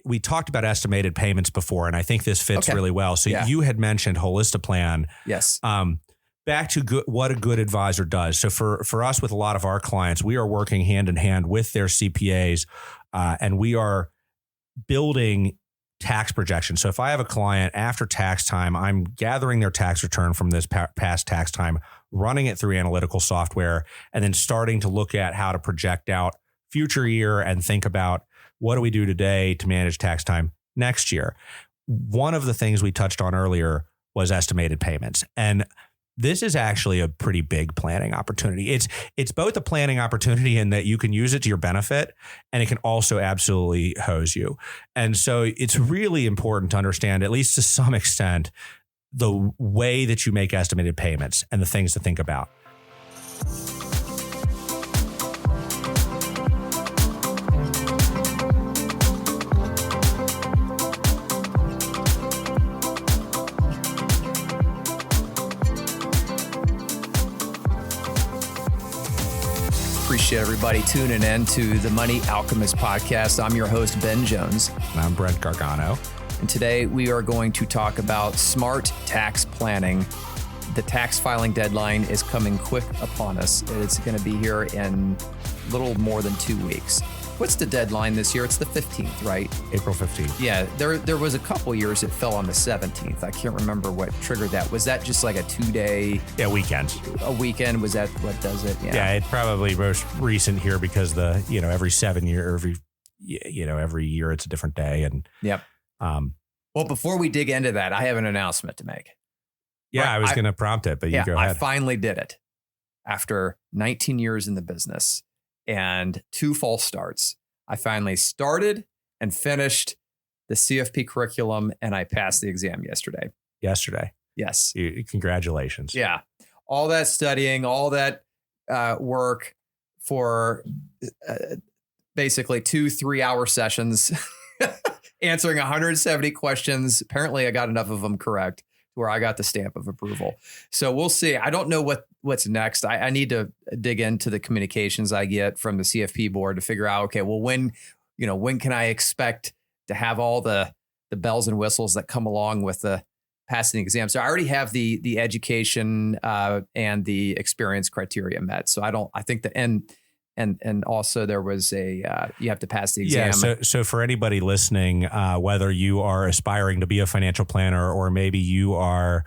we talked about estimated payments before, and I think this fits really well. So you had mentioned Holistiplan. Yes. Back to what a good advisor does. So for us, with a lot of our clients, we are working hand in hand with their CPAs, and we are building tax projections. So if I have a client after tax time, I'm gathering their tax return from this past tax time, running it through analytical software, and then starting to look at how to project out future year and think about what do we do today to manage tax time next year. One of the things we touched on earlier was estimated payments. And this is actually a pretty big planning opportunity. It's both a planning opportunity in that you can use it to your benefit, and it can also absolutely hose you. And so it's really important to understand, at least to some extent, the way that you make estimated payments and the things to think about. Appreciate everybody tuning in to the Money Alchemist podcast. I'm your host, Ben Jones. And I'm Brent Gargano. And today we are going to talk about smart tax planning. The tax filing deadline is coming quick upon us. It's going to be here in a little more than 2 weeks. What's the deadline this year? It's the 15th, right? April 15th. Yeah, there was a couple years it fell on the 17th. I can't remember what triggered that. Was that just like a 2-day? Yeah, weekend. A weekend? Was that what does it? Yeah, it's probably most recent here because every 7 year, every year it's a different day. And yep. Well, before we dig into that, I have an announcement to make. Yeah, right, I was going to prompt it, but you go ahead. I finally did it after 19 years in the business and 2 false starts. I finally started and finished the CFP curriculum, and I passed the exam yesterday. Yes. Congratulations. Yeah. All that studying, all that work for basically 2 3-hour sessions, answering 170 questions. Apparently, I got enough of them correct where I got the stamp of approval. So we'll see. I don't know what's next. I need to dig into the communications I get from the CFP board to figure out, okay, well, when can I expect to have all the bells and whistles that come along with the passing the exam? So I already have the education and the experience criteria met. So I think the end. And also there was you have to pass the exam. Yeah, so for anybody listening, whether you are aspiring to be a financial planner or maybe you are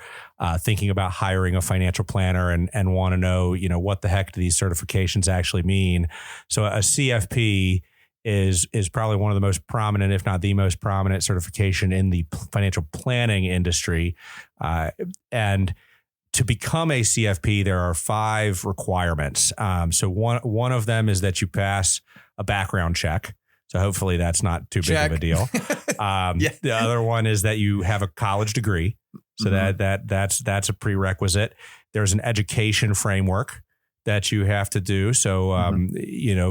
thinking about hiring a financial planner and want to know, what the heck do these certifications actually mean? So a CFP is probably one of the most prominent, if not the most prominent certification in the financial planning industry. And to become a CFP, there are 5 requirements. So one of them is that you pass a background check. So hopefully that's not too big of a deal. The other one is that you have a college degree. So that's a prerequisite. There's an education framework that you have to do. So,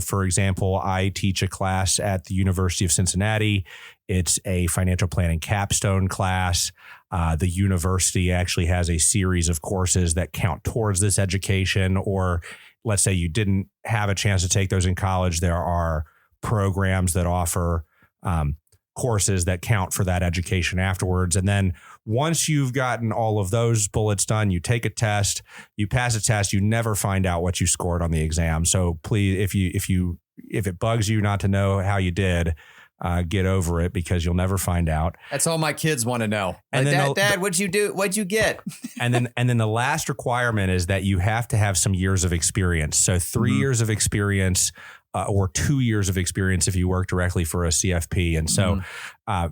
for example, I teach a class at the University of Cincinnati. It's a financial planning capstone class. The university actually has a series of courses that count towards this education, or let's say you didn't have a chance to take those in college. There are programs that offer courses that count for that education afterwards. And then once you've gotten all of those bullets done, you take a test, you pass a test, you never find out what you scored on the exam. So please, if it bugs you not to know how you did, get over it because you'll never find out. That's all my kids want to know. And then Dad, what'd you do? What'd you get? and then the last requirement is that you have to have some years of experience. So 3 years of experience, or 2 years of experience if you work directly for a CFP. And so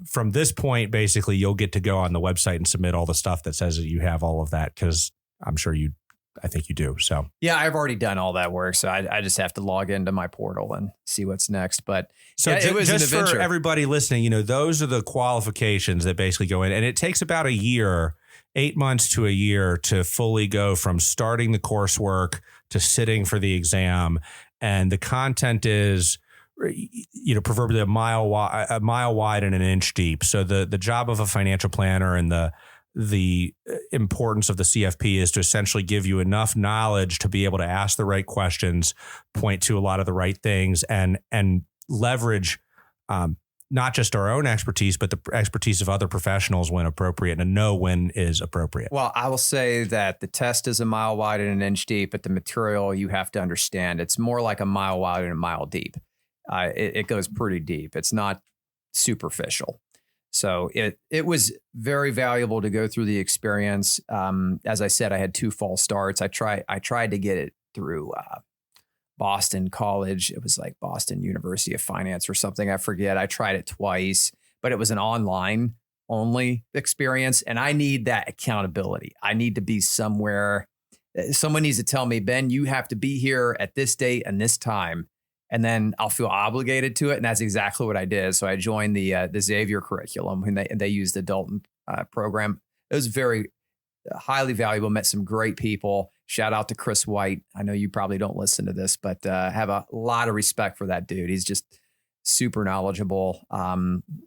from this point, basically, you'll get to go on the website and submit all the stuff that says that you have all of that, because I'm sure I think you do. So yeah, I've already done all that work. So I just have to log into my portal and see what's next. But so it was just for everybody listening, those are the qualifications that basically go in, and it takes about a year, 8 months to a year to fully go from starting the coursework to sitting for the exam. And the content is, proverbially a mile wide and an inch deep. So the job of a financial planner and the importance of the CFP is to essentially give you enough knowledge to be able to ask the right questions, point to a lot of the right things, and leverage not just our own expertise, but the expertise of other professionals when appropriate, and to know when is appropriate. Well, I will say that the test is a mile wide and an inch deep, but the material you have to understand, it's more like a mile wide and a mile deep. It goes pretty deep. It's not superficial. So it was very valuable to go through the experience. As I said, I had 2 false starts. I tried to get it through Boston College. It was like Boston University of Finance or something. I forget. I tried it twice, but it was an online only experience. And I need that accountability. I need to be somewhere. Someone needs to tell me, Ben, you have to be here at this date and this time. And then I'll feel obligated to it. And that's exactly what I did. So I joined the Xavier curriculum, and they used the Dalton program. It was very highly valuable. Met some great people. Shout out to Chris White. I know you probably don't listen to this, but have a lot of respect for that dude. He's just super knowledgeable.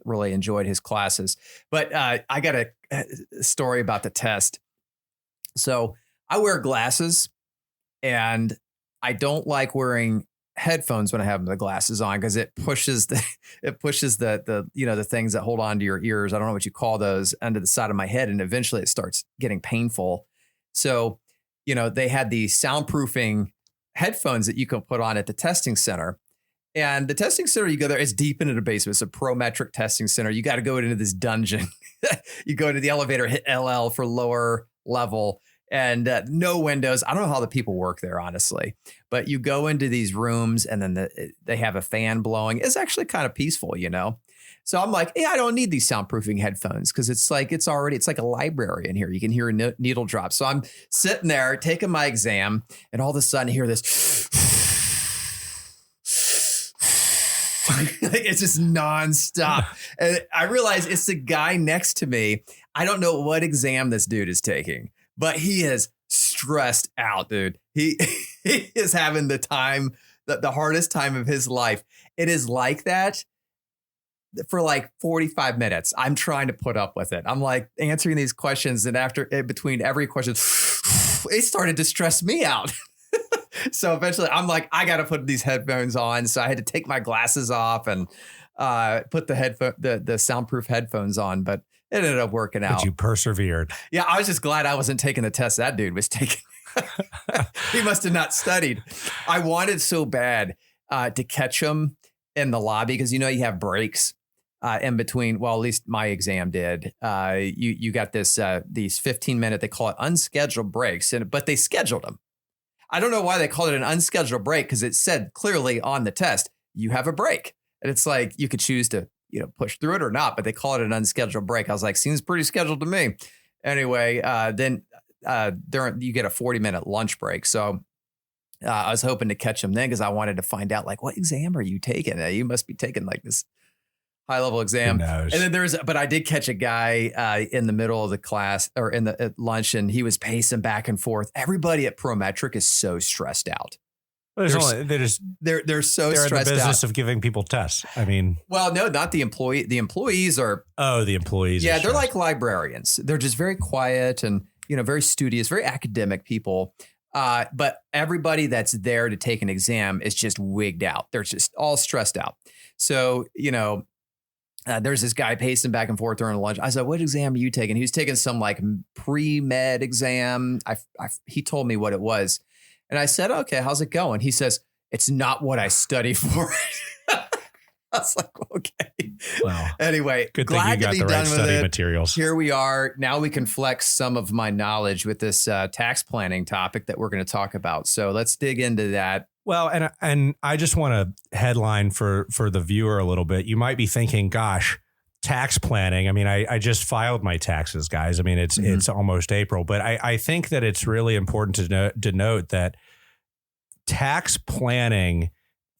Really enjoyed his classes. But I got a story about the test. So I wear glasses, and I don't like wearing headphones when I have the glasses on, because it pushes the the things that hold on to your ears. I don't know what you call those, under the side of my head, and eventually it starts getting painful. So, they had the soundproofing headphones that you can put on at the testing center. And the testing center, you go there, it's deep into the basement. It's a Prometric testing center. You got to go into this dungeon. You go to the elevator, hit LL for lower level, and no windows. I don't know how the people work there, honestly, but you go into these rooms, and then they have a fan blowing. It's actually kind of peaceful, So I'm like, I don't need these soundproofing headphones, because it's like a library in here. You can hear a needle drop. So I'm sitting there taking my exam, and all of a sudden I hear this. It's just nonstop. And I realize it's the guy next to me. I don't know what exam this dude is taking, but he is stressed out, dude. He is having the hardest time of his life. It is like that for like 45 minutes. I'm trying to put up with it. I'm like answering these questions, and between every question, it started to stress me out. So eventually I'm like, I got to put these headphones on. So I had to take my glasses off and put the soundproof headphones on, but it ended up working out. But you persevered. Yeah, I was just glad I wasn't taking the test that dude was taking. He must have not studied. I wanted so bad to catch him in the lobby, because you have breaks in between. Well, at least my exam did. You got these 15-minute, they call it unscheduled breaks, but they scheduled them. I don't know why they called it an unscheduled break, because it said clearly on the test, you have a break. And it's like, you could choose to, push through it or not, but they call it an unscheduled break. I was like, seems pretty scheduled to me. Anyway, then you get a 40-minute lunch break. So I was hoping to catch him then, because I wanted to find out, like, what exam are you taking? You must be taking like this high-level exam. And then but I did catch a guy in the middle of the class, or at lunch, and he was pacing back and forth. Everybody at Prometric is so stressed out. They're so they're stressed out. They're in the business of giving people tests. I mean, well, no, not the employee. The employees are. Oh, the employees. Yeah, they're like librarians. They're just very quiet and very studious, very academic people. But everybody that's there to take an exam is just wigged out. They're just all stressed out. So there's this guy pacing back and forth during lunch. I said, what exam are you taking? He was taking some like pre-med exam. He told me what it was. And I said, okay, how's it going? He says, it's not what I study for. I was like, okay. Wow. Anyway, good thing glad you got to be the right done with study it. materials. Here we are. Now we can flex some of my knowledge with this tax planning topic that we're going to talk about. So let's dig into that. Well, and I just want to headline for the viewer a little bit. You might be thinking, gosh, tax planning. I mean, I just filed my taxes, guys. I mean, it's almost April, but I think that it's really important to note that tax planning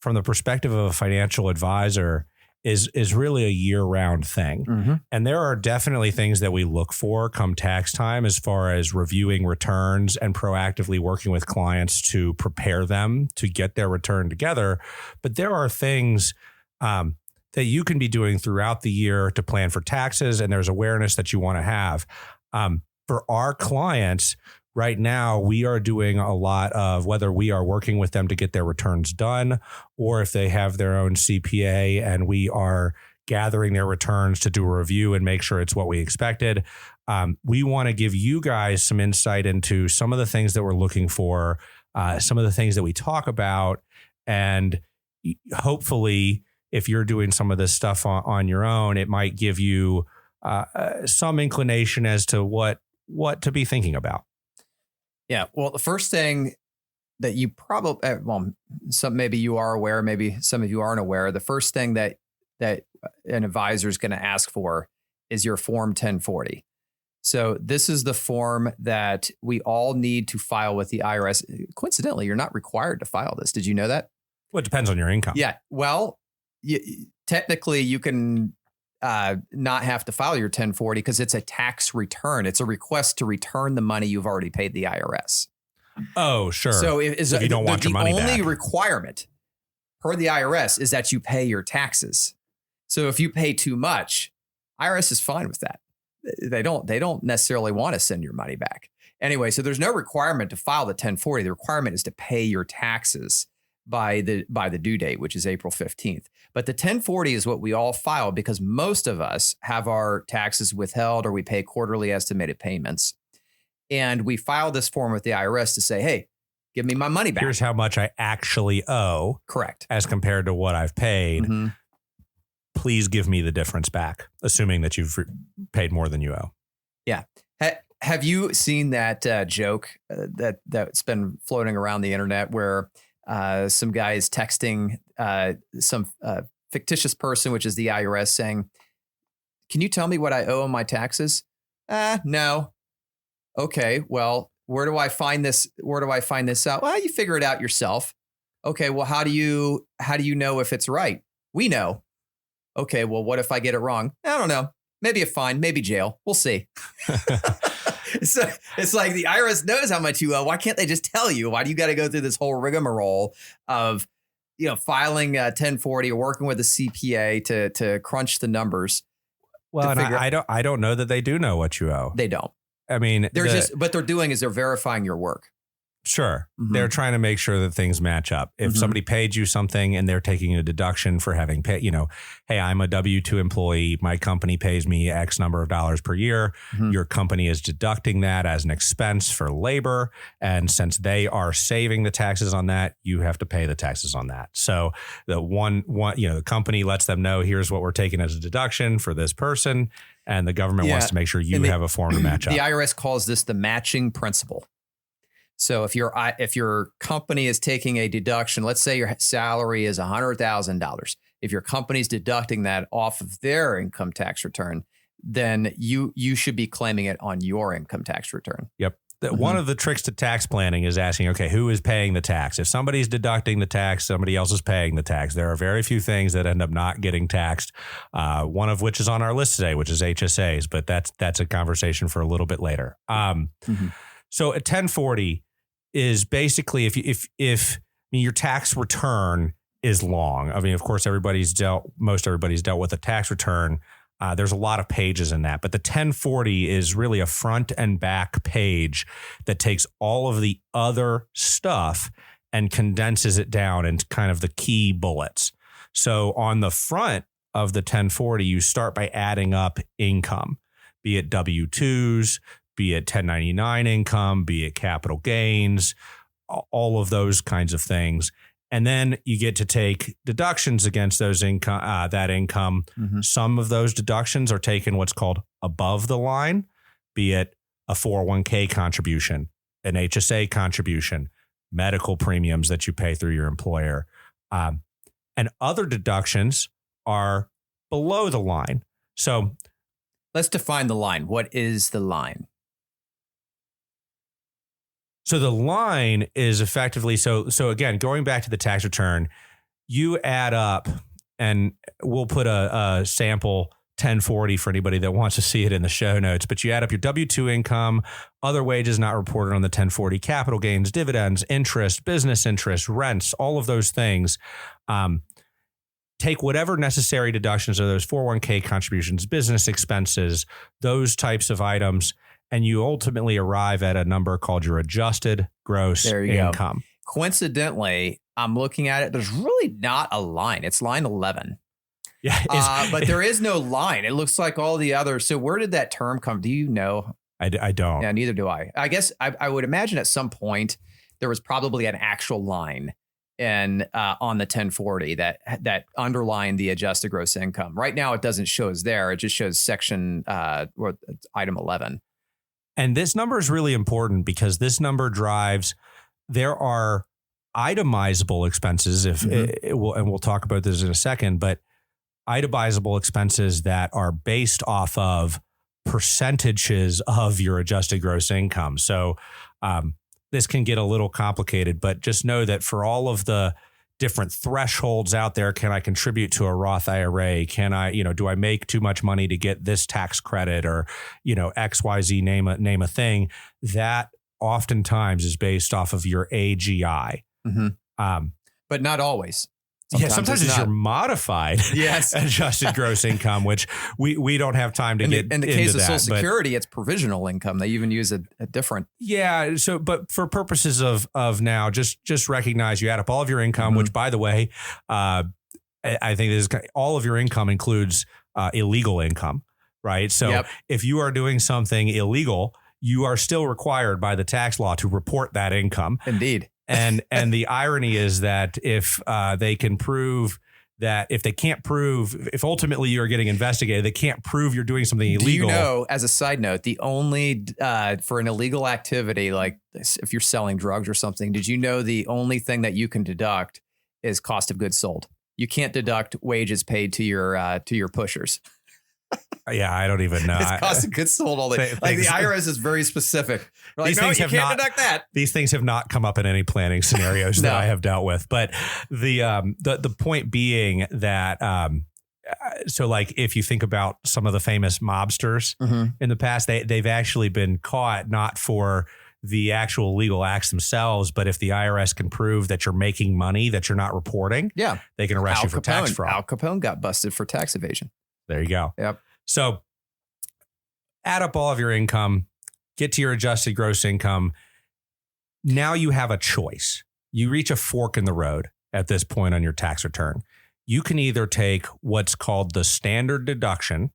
from the perspective of a financial advisor is really a year-round thing. Mm-hmm. And there are definitely things that we look for come tax time, as far as reviewing returns and proactively working with clients to prepare them to get their return together. But there are things that you can be doing throughout the year to plan for taxes, and there's awareness that you want to have. For our clients right now, we are doing a lot of, whether we are working with them to get their returns done, or if they have their own CPA and we are gathering their returns to do a review and make sure it's what we expected. We want to give you guys some insight into some of the things that we're looking for, some of the things that we talk about, and hopefully, if you're doing some of this stuff on your own, it might give you some inclination as to what to be thinking about. Yeah. Well, the first thing that you probably, maybe you are aware, maybe some of you aren't aware. The first thing that an advisor is going to ask for is your Form 1040. So this is the form that we all need to file with the IRS. Coincidentally, you're not required to file this. Did you know that? Well, it depends on your income. Yeah. Well, technically, you can not have to file your 1040 because it's a tax return. It's a request to return the money you've already paid the IRS. Oh, sure. So if you don't want your money back. The only requirement per the IRS is that you pay your taxes. So if you pay too much, IRS is fine with that. They don't necessarily want to send your money back. Anyway, so there's no requirement to file the 1040. The requirement is to pay your taxes by the due date, which is April 15th. But the 1040 is what we all file because most of us have our taxes withheld or we pay quarterly estimated payments. And we file this form with the IRS to say, hey, give me my money back. Here's how much I actually owe. Correct. As compared to what I've paid. Mm-hmm. Please give me the difference back, assuming that you've paid more than you owe. Yeah. Have you seen that joke that's been floating around the internet where some guy is texting some fictitious person, which is the IRS, saying, can you tell me what I owe on my taxes? No. Okay, well, where do I find this? Where do I find this out? Well, you figure it out yourself. Okay, well, how do you know if it's right? We know. Okay, well, what if I get it wrong? I don't know. Maybe a fine, maybe jail. We'll see. So it's like the IRS knows how much you owe. Why can't they just tell you? Why do you got to go through this whole rigmarole of, filing a 1040 or working with a CPA to crunch the numbers? Well, and I don't know that they do know what you owe. They don't. I mean, what they're doing is they're verifying your work. Sure. Mm-hmm. They're trying to make sure that things match up. If somebody paid you something and they're taking a deduction for having paid, hey, I'm a W-2 employee. My company pays me X number of dollars per year. Mm-hmm. Your company is deducting that as an expense for labor. And since they are saving the taxes on that, you have to pay the taxes on that. So the company lets them know, here's what we're taking as a deduction for this person. And the government wants to make sure you have a form to match up. The IRS calls this the matching principle. So if your company is taking a deduction, let's say your salary is $100,000. If your company's deducting that off of their income tax return, then you should be claiming it on your income tax return. Yep. One of the tricks to tax planning is asking, okay, who is paying the tax? If somebody's deducting the tax, somebody else is paying the tax. There are very few things that end up not getting taxed. One of which is on our list today, which is HSAs, but that's a conversation for a little bit later. So a 1040 is basically if your tax return is long. I mean, of course, most everybody's dealt with a tax return. There's a lot of pages in that, but the 1040 is really a front and back page that takes all of the other stuff and condenses it down into kind of the key bullets. So on the front of the 1040, you start by adding up income, be it W-2s, be it 1099 income, be it capital gains, all of those kinds of things. And then you get to take deductions against those income. Mm-hmm. Some of those deductions are taken what's called above the line, be it a 401k contribution, an HSA contribution, medical premiums that you pay through your employer. And other deductions are below the line. So let's define the line. What is the line? So the line is effectively, so again, going back to the tax return, you add up, and we'll put a sample 1040 for anybody that wants to see it in the show notes, but you add up your W-2 income, other wages not reported on the 1040, capital gains, dividends, interest, business interest, rents, all of those things. Take whatever necessary deductions of those 401k contributions, business expenses, those types of items, and you ultimately arrive at a number called your adjusted gross income. Go. Coincidentally, I'm looking at it. There's really not a line. It's line 11. Yeah. But there is no line. It looks like all the others. So where did that term come? Do you know? I don't. Yeah, neither do I. I guess I would imagine at some point there was probably an actual line on the 1040 that underlined the adjusted gross income. Right now, it doesn't show as there. It just shows section or item 11. And this number is really important because this number drives. There are itemizable expenses. We'll talk about this in a second, but itemizable expenses that are based off of percentages of your adjusted gross income. So this can get a little complicated, but just know that for all of the different thresholds out there, can I contribute to a Roth IRA? Can I, do I make too much money to get this tax credit or, XYZ, name a thing that oftentimes is based off of your AGI. But not always. Sometimes it's your modified adjusted gross income, which we don't have time to get into. In the case of Social Security, it's provisional income. They even use a different. Yeah. So, but for purposes of now, just recognize you add up all of your income, which, by the way, I think this is all of your income includes illegal income, right? So if you are doing something illegal, you are still required by the tax law to report that income. Indeed. And the irony is that if they can prove that if ultimately you're getting investigated, they can't prove you're doing something illegal. Do as a side note, the only for an illegal activity, like if you're selling drugs or something, did you know the only thing that you can deduct is cost of goods sold? You can't deduct wages paid to your pushers. Yeah, I don't even know. It's cost of goods sold all day. Like the IRS is very specific. We're like, no, you can't deduct that. These things have not come up in any planning scenarios that I have dealt with. But the point being that so like if you think about some of the famous mobsters in the past, they've actually been caught not for the actual legal acts themselves, but if the IRS can prove that you're making money that you're not reporting, they can arrest you for tax fraud. Al Capone got busted for tax evasion. There you go. Yep. So add up all of your income, get to your adjusted gross income. Now you have a choice. You reach a fork in the road at this point on your tax return. You can either take what's called the standard deduction,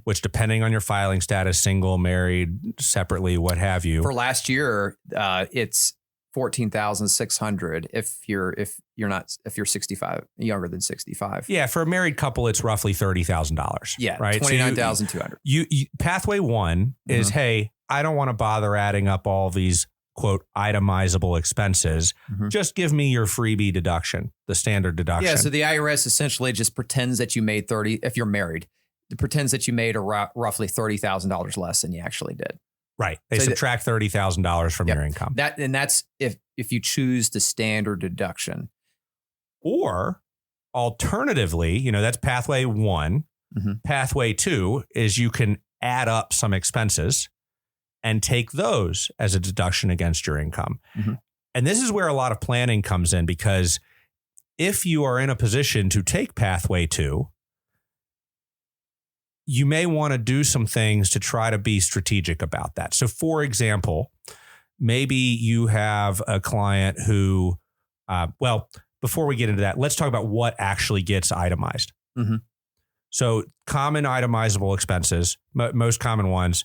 which depending on your filing status, single, married, separately, what have you. For last year, it's $14,600 if you're 65, younger than 65. Yeah, for a married couple, it's roughly $30,000. Yeah, right. $29,200. You pathway one is, hey, I don't want to bother adding up all these quote itemizable expenses. Just give me your freebie deduction, the standard deduction. Yeah, so the IRS essentially just pretends that you made if you're married, it pretends that you made roughly $30,000 less than you actually did. Right. They subtract $30,000 from your income. That's if you choose the standard deduction. Or alternatively, that's pathway one. Pathway two is you can add up some expenses and take those as a deduction against your income. And this is where a lot of planning comes in, because if you are in a position to take pathway two, you may want to do some things to try to be strategic about that. So, for example, maybe you have a client who, before we get into that, let's talk about what actually gets itemized. So, common itemizable expenses, most common ones,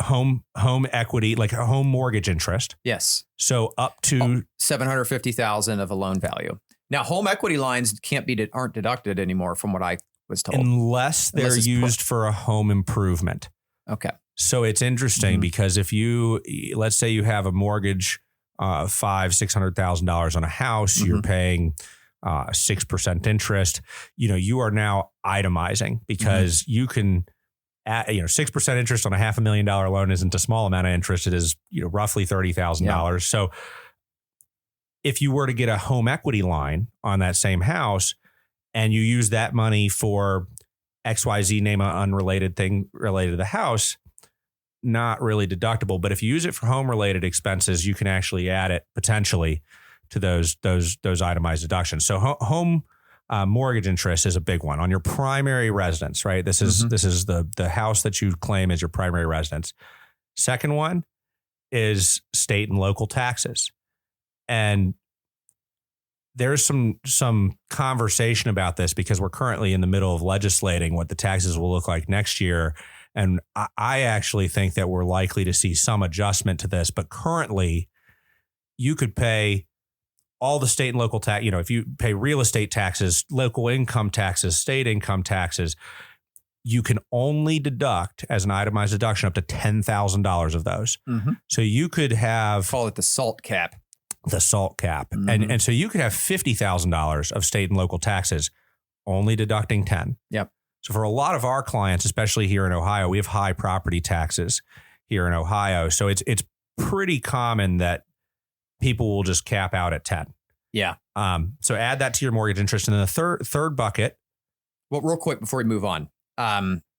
home equity, like a home mortgage interest. Yes. So up to $750,000 of a loan value. Now, home equity lines aren't deducted anymore, from what I was told, unless they're used for a home improvement. Okay. So it's interesting because if let's say you have a mortgage, $600,000 on a house, you're paying 6% interest. You are now itemizing because you can. 6% interest on a $500,000 loan isn't a small amount of interest. It is, roughly $30,000. So if you were to get a home equity line on that same house and you use that money for XYZ, name an unrelated thing related to the house, not really deductible. But if you use it for home related expenses, you can actually add it potentially to those itemized deductions. So home mortgage interest is a big one on your primary residence, right? This is the house that you claim as your primary residence. Second one is state and local taxes. And there's some conversation about this because we're currently in the middle of legislating what the taxes will look like next year. And I actually think that we're likely to see some adjustment to this. But currently, you could pay all the state and local tax. You know, if you pay real estate taxes, local income taxes, state income taxes, you can only deduct as an itemized deduction up to $10,000 of those. Mm-hmm. So you could call it the SALT cap. The SALT cap. Mm-hmm. And so you could have $50,000 of state and local taxes, only deducting 10. Yep. So for a lot of our clients, especially here in Ohio, we have high property taxes here in Ohio. So it's pretty common that people will just cap out at 10. Yeah. So add that to your mortgage interest. And then the third bucket. Well, real quick before we move on,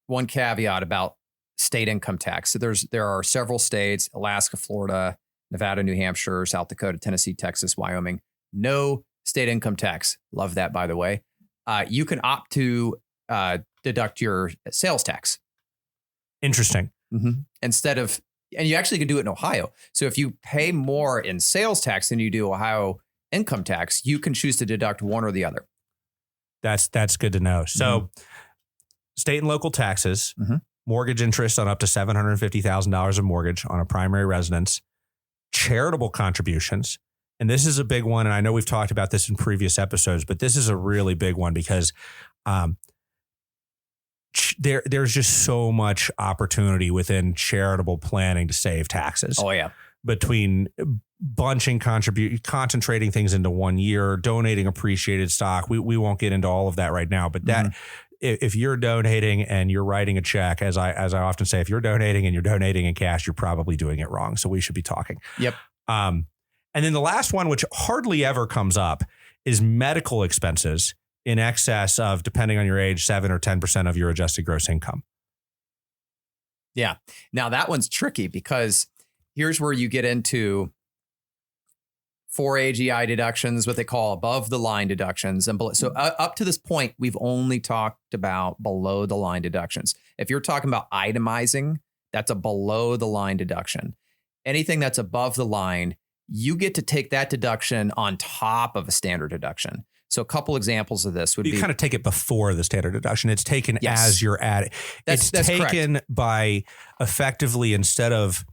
one caveat about state income tax. So there are several states, Alaska, Florida, Nevada, New Hampshire, South Dakota, Tennessee, Texas, Wyoming. No state income tax. Love that, by the way. You can opt to deduct your sales tax. Interesting. Mm-hmm. And you actually can do it in Ohio. So if you pay more in sales tax than you do Ohio income tax, you can choose to deduct one or the other. That's good to know. So state and local taxes, mortgage interest on up to $750,000 of mortgage on a primary residence, charitable contributions. And this is a big one. And I know we've talked about this in previous episodes, but this is a really big one because there's just so much opportunity within charitable planning to save taxes. Oh, yeah. Between bunching concentrating things into one year, donating appreciated stock. We won't get into all of that right now, but that if you're donating and you're writing a check, as I often say, if you're donating and you're donating in cash, you're probably doing it wrong. So we should be talking. Yep. And then the last one, which hardly ever comes up, is medical expenses in excess of, depending on your age, 7 or 10% of your adjusted gross income. Yeah. Now that one's tricky because here's where you get into 4 AGI deductions, what they call above the line deductions. And so up to this point, we've only talked about below the line deductions. If you're talking about itemizing, that's a below the line deduction. Anything that's above the line, you get to take that deduction on top of a standard deduction. So a couple examples of this would be... You kind of take it before the standard deduction. It's taken as you're at it. It's taken correct. By effectively, instead of,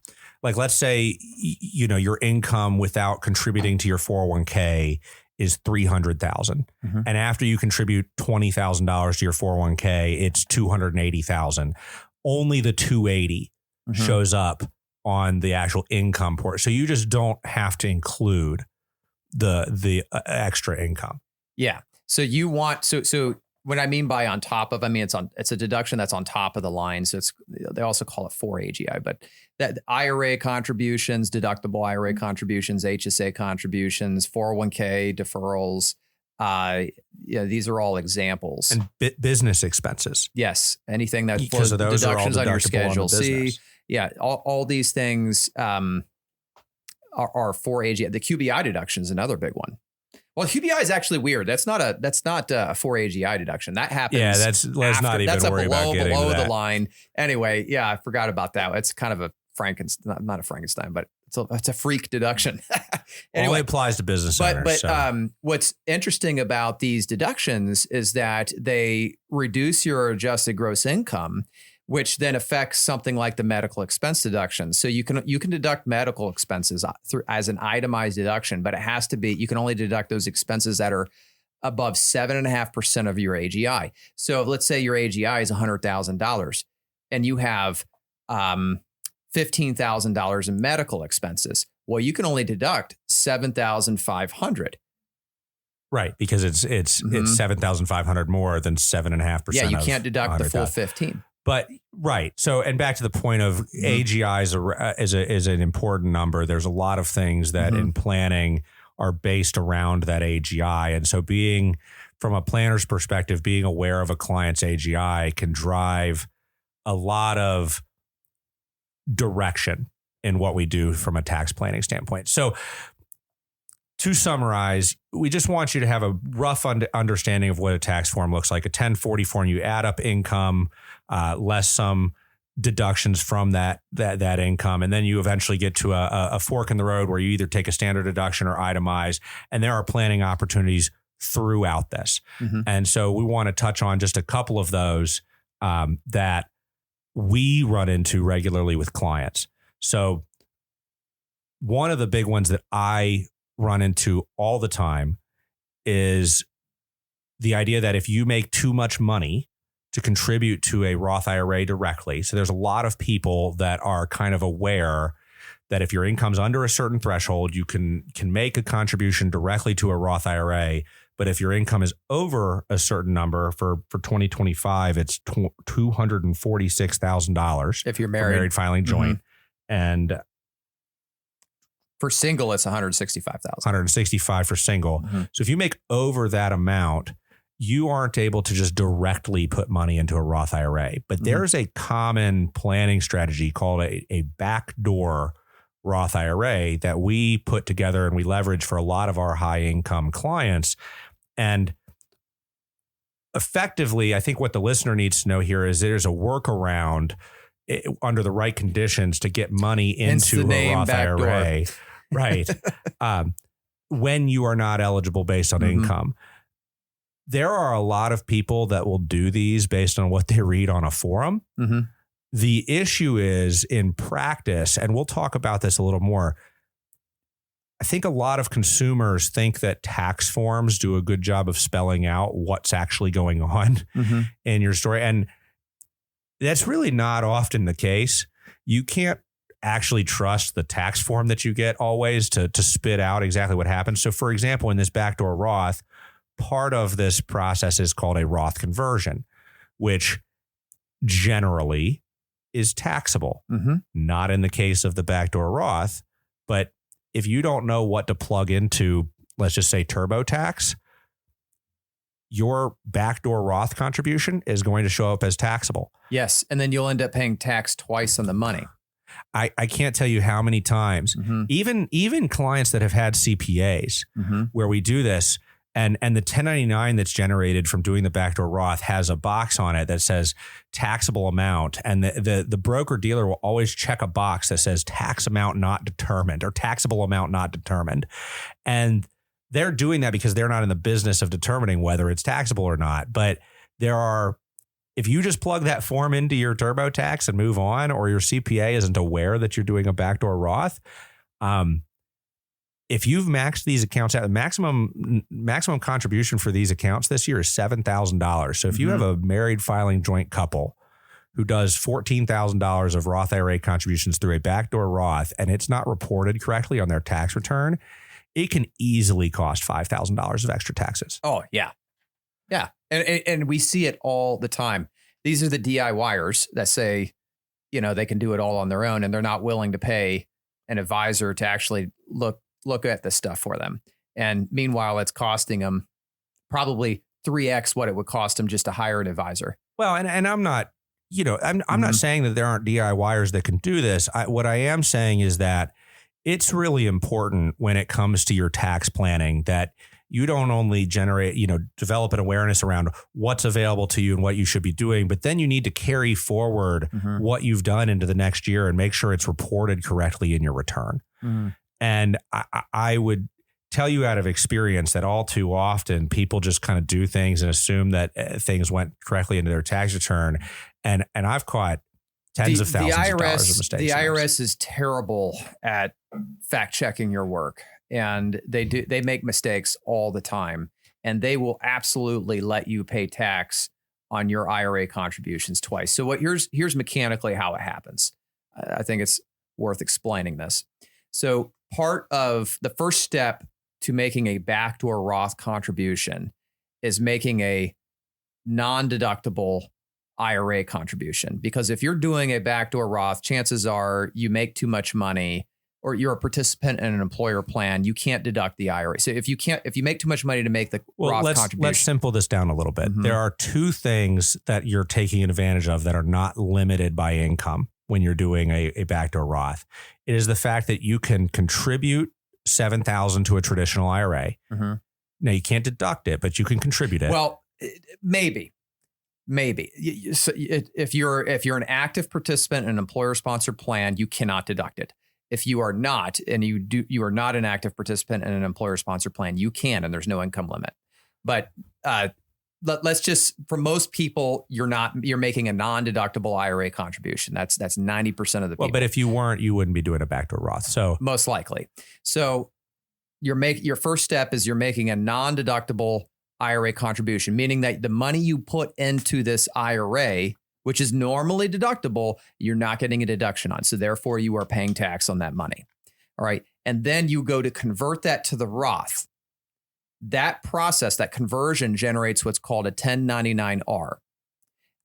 like, let's say, you know, your income without contributing to your 401k is $300,000. And after you contribute $20,000 to your 401k, it's $280,000. Only the $280 shows up on the actual income portion. So you just don't have to include the extra income. Yeah. So you want, so what I mean by on top of, I mean, it's a deduction that's on top of the line. So they also call it 4 AGI, but that IRA contributions, deductible IRA contributions, HSA contributions, 401k deferrals. These are all examples. And business expenses. Yes. Anything that because of those deductions are all on your Schedule on C. Yeah. All these things are 4 AGI. The QBI deduction is another big one. Well, QBI is actually weird. That's not a 4 AGI deduction. That happens. Yeah, let's not even worry about getting below to that. The line. Anyway, yeah, I forgot about that. It's kind of a Frankenstein, not a Frankenstein, but it's a freak deduction. Anyway, only applies to business owners. But what's interesting about these deductions is that they reduce your adjusted gross income, which then affects something like the medical expense deduction. So you can deduct medical expenses as an itemized deduction, but it has to be, you can only deduct those expenses that are above 7.5% of your AGI. So let's say your AGI is $100,000 and you have $15,000 in medical expenses. Well, you can only deduct $7,500. Right, because it's $7,500 more than 7.5%. Yeah, you can't deduct the full 15. But right. So, and back to the point of AGI is an important number. There's a lot of things that in planning are based around that AGI. And so from a planner's perspective, being aware of a client's AGI can drive a lot of direction in what we do from a tax planning standpoint. So to summarize, we just want you to have a rough understanding of what a tax form looks like. A 1040 form, you add up income, less some deductions from that income. And then you eventually get to a fork in the road where you either take a standard deduction or itemize. And there are planning opportunities throughout this. Mm-hmm. And so we want to touch on just a couple of those that we run into regularly with clients. So one of the big ones that I run into all the time is the idea that if you make too much money to contribute to a Roth IRA directly, so there's a lot of people that are kind of aware that if your income's under a certain threshold, you can make a contribution directly to a Roth IRA. But if your income is over a certain number, for 2025, it's $246,000 if you're married filing joint, and for single, it's $165,000. 165 for single. So if you make over that amount, you aren't able to just directly put money into a Roth IRA. But there's a common planning strategy called a backdoor Roth IRA that we put together and we leverage for a lot of our high income clients. And effectively, I think what the listener needs to know here is there's a workaround under the right conditions to get money into a Roth IRA. Right. When you are not eligible based on income. There are a lot of people that will do these based on what they read on a forum. The issue is in practice, and we'll talk about this a little more. I think a lot of consumers think that tax forms do a good job of spelling out what's actually going on in your story. And that's really not often the case. You can't actually trust the tax form that you get always to spit out exactly what happens. So for example, in this backdoor Roth, part of this process is called a Roth conversion, which generally is taxable. Not in the case of the backdoor Roth, but if you don't know what to plug into, let's just say TurboTax, your backdoor Roth contribution is going to show up as taxable. Yes. And then you'll end up paying tax twice on the money. I can't tell you how many times, even clients that have had CPAs where we do this, and the 1099 that's generated from doing the backdoor Roth has a box on it that says taxable amount. And the broker dealer will always check a box that says tax amount not determined or taxable amount not determined. And they're doing that because they're not in the business of determining whether it's taxable or not. But if you just plug that form into your TurboTax and move on, or your CPA isn't aware that you're doing a backdoor Roth, if you've maxed these accounts out, the maximum contribution for these accounts this year is $7,000. So if you have a married filing joint couple who does $14,000 of Roth IRA contributions through a backdoor Roth, and it's not reported correctly on their tax return, it can easily cost $5,000 of extra taxes. Oh, yeah. Yeah. And we see it all the time. These are the DIYers that say, they can do it all on their own, and they're not willing to pay an advisor to actually look at this stuff for them. And meanwhile, it's costing them probably 3x what it would cost them just to hire an advisor. Well, and I'm not, I'm not saying that there aren't DIYers that can do this. What I am saying is that it's really important when it comes to your tax planning that you don't only develop an awareness around what's available to you and what you should be doing, but then you need to carry forward what you've done into the next year and make sure it's reported correctly in your return. And I would tell you out of experience that all too often people just kind of do things and assume that things went correctly into their tax return. And I've caught tens of thousands of dollars of mistakes. The IRS is terrible at fact checking your work, and they make mistakes all the time, and they will absolutely let you pay tax on your IRA contributions twice. So here's mechanically how it happens. I think it's worth explaining this. So part of the first step to making a backdoor Roth contribution is making a non-deductible IRA contribution. Because if you're doing a backdoor Roth, chances are you make too much money, or you're a participant in an employer plan, you can't deduct the IRA. So if you make too much money to make the Roth contribution. Let's simple this down a little bit. There are two things that you're taking advantage of that are not limited by income when you're doing a backdoor Roth. It is the fact that you can contribute $7,000 to a traditional IRA. Now you can't deduct it, but you can contribute it. Well, maybe. Maybe. So if you're an active participant in an employer-sponsored plan, you cannot deduct it. If you are not, and you are not an active participant in an employer-sponsored plan, you can, and there's no income limit. But let's just, for most people, you're making a non-deductible IRA contribution. That's 90% of the people. Well, but if you weren't, you wouldn't be doing a backdoor Roth. So most likely. So your first step is you're making a non-deductible IRA contribution, meaning that the money you put into this IRA, which is normally deductible, you're not getting a deduction on. So therefore you are paying tax on that money. All right. And then you go to convert that to the Roth. That process, that conversion generates what's called a 1099-R.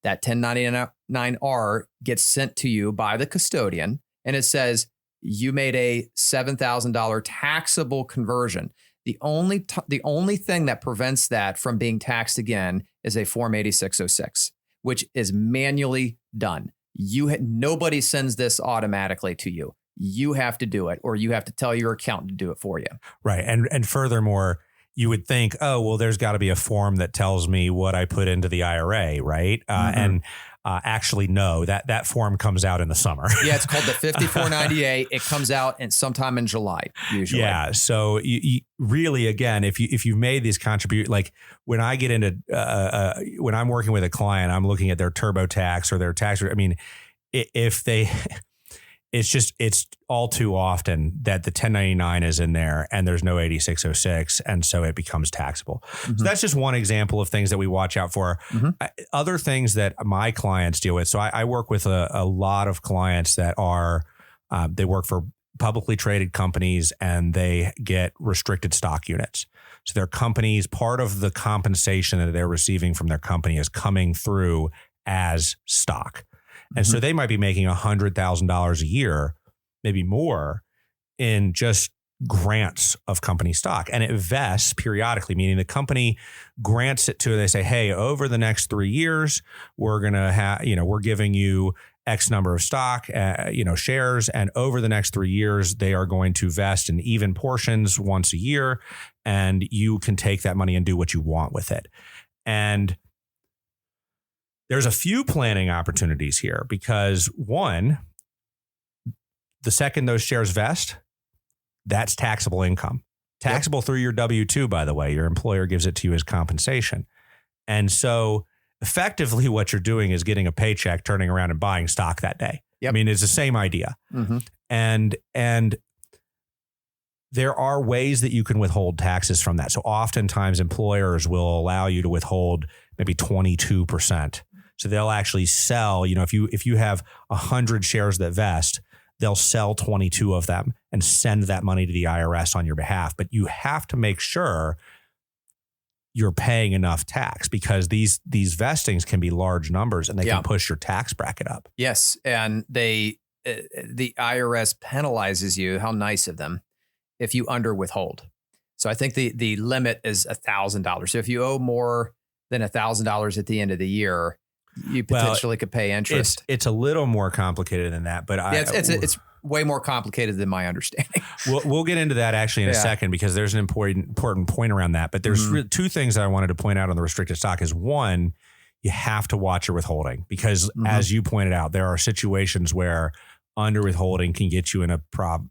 That 1099-R gets sent to you by the custodian, and it says you made a $7,000 taxable conversion. The only thing that prevents that from being taxed again is a Form 8606, which is manually done. Nobody sends this automatically to you. You have to do it, or you have to tell your accountant to do it for you. Right. And furthermore, you would think, oh, well, there's got to be a form that tells me what I put into the IRA, right? And actually, no, that form comes out in the summer. Yeah, it's called the 5498. It comes out sometime in July, usually. Yeah. So you really, again, if you made these contributions, like when I get into when I'm working with a client, I'm looking at their TurboTax or their tax. I mean, if they. It's all too often that the 1099 is in there and there's no 8606. And so it becomes taxable. Mm-hmm. So that's just one example of things that we watch out for. Mm-hmm. Other things that my clients deal with. So I work with a lot of clients that are, they work for publicly traded companies and they get restricted stock units. So their companies, part of the compensation that they're receiving from their company is coming through as stock. And so they might be making $100,000 a year, maybe more, in just grants of company stock. And it vests periodically, meaning the company grants it to, they say, hey, over the next 3 years, we're going to have, we're giving you X number of stock, shares. And over the next 3 years, they are going to vest in even portions once a year. And you can take that money and do what you want with it. And there's a few planning opportunities here because one, the second those shares vest, that's taxable income. Taxable through your W-2, by the way. Your employer gives it to you as compensation. And so effectively what you're doing is getting a paycheck, turning around and buying stock that day. Yep. I mean, it's the same idea. Mm-hmm. And there are ways that you can withhold taxes from that. So oftentimes employers will allow you to withhold maybe 22%. So they'll actually sell, if you have 100 shares that vest, they'll sell 22 of them and send that money to the IRS on your behalf. But you have to make sure you're paying enough tax because these vestings can be large numbers and they can push your tax bracket up. Yes. And the IRS penalizes you. How nice of them if you under withhold. So I think the limit is $1,000. So if you owe more than $1,000 at the end of the year, you potentially could pay interest. It's a little more complicated than that, but it's way more complicated than my understanding. We'll get into that actually in a second because there's an important point around that. But there's two things that I wanted to point out on the restricted stock is one, you have to watch your withholding because as you pointed out, there are situations where under withholding can get you in a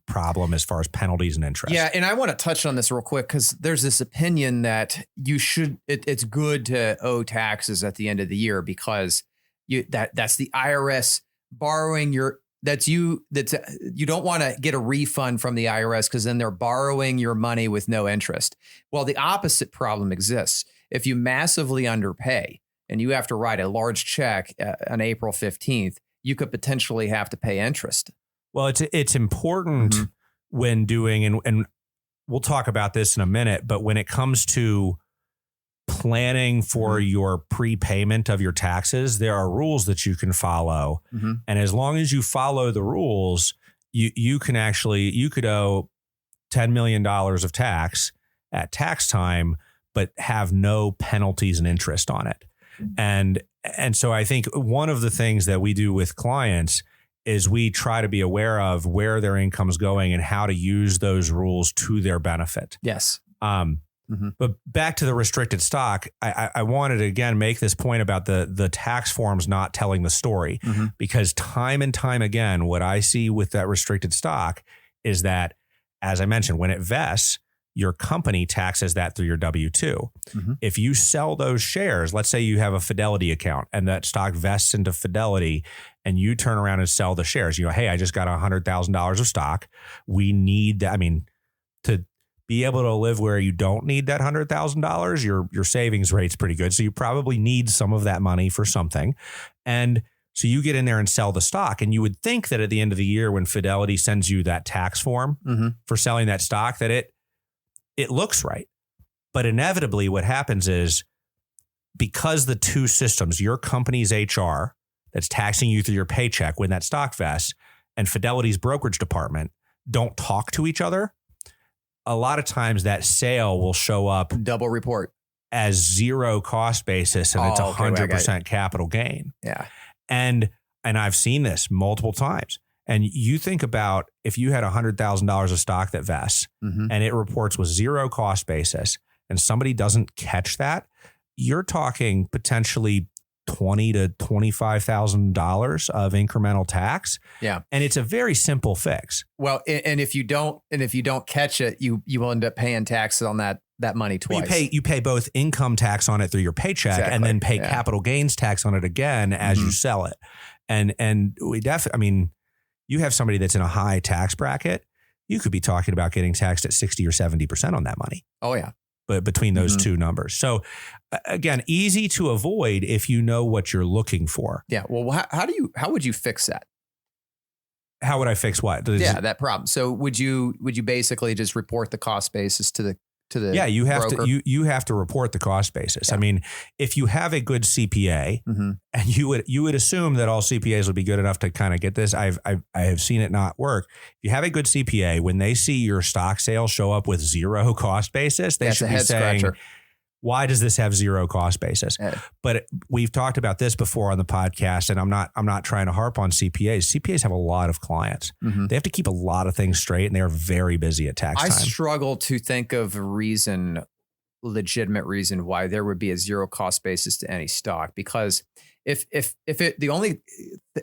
problem as far as penalties and interest. Yeah. And I want to touch on this real quick because there's this opinion that it's good to owe taxes at the end of the year because that's the IRS borrowing you don't want to get a refund from the IRS because then they're borrowing your money with no interest. Well, the opposite problem exists. If you massively underpay and you have to write a large check on April 15th, you could potentially have to pay interest. Well, it's important when doing, and we'll talk about this in a minute, but when it comes to planning for your prepayment of your taxes, there are rules that you can follow. Mm-hmm. And as long as you follow the rules, you could owe $10 million of tax at tax time, but have no penalties and interest on it. And so I think one of the things that we do with clients is we try to be aware of where their income's going and how to use those rules to their benefit. Yes. But back to the restricted stock, I wanted to again make this point about the tax forms not telling the story, because time and time again, what I see with that restricted stock is that, as I mentioned, when it vests, your company taxes that through your W-2. If you sell those shares, let's say you have a Fidelity account and that stock vests into Fidelity, and you turn around and sell the shares, hey, I just got $100,000 of stock. We need that. I mean, to be able to live where you don't need that $100,000, your savings rate's pretty good. So you probably need some of that money for something. And so you get in there and sell the stock. And you would think that at the end of the year, when Fidelity sends you that tax form for selling that stock, that it looks right. But inevitably what happens is, because the two systems, your company's HR that's taxing you through your paycheck when that stock vests, and Fidelity's brokerage department don't talk to each other, a lot of times that sale will show up double report as zero cost basis, and it's 100% capital gain. Yeah. And I've seen this multiple times. And you think about if you had $100,000 of stock that vests and it reports with zero cost basis, and somebody doesn't catch that, you're talking potentially $20,000 to $25,000 of incremental tax. Yeah. And it's a very simple fix. Well, and if you don't catch it, you will end up paying taxes on that money twice. Well, you pay both income tax on it through your paycheck, and then pay capital gains tax on it again as you sell it. And we definitely, I mean, you have somebody that's in a high tax bracket, you could be talking about getting taxed at 60 or 70% on that money. Oh yeah. But between those two numbers. So again, easy to avoid if you know what you're looking for. Yeah. Well, how would you fix that? How would I fix what? That problem. So would you basically just report the cost basis to the you have broker? you have to report the cost basis. Yeah. I mean, if you have a good CPA, and you would assume that all CPAs would be good enough to kind of get this. I have seen it not work. If you have a good CPA, when they see your stock sales show up with zero cost basis, they should be saying, why does this have zero cost basis? But we've talked about this before on the podcast, and I'm not trying to harp on CPAs. CPAs have a lot of clients. They have to keep a lot of things straight, and they are very busy at tax time. I struggle to think of a legitimate reason why there would be a zero cost basis to any stock, because the only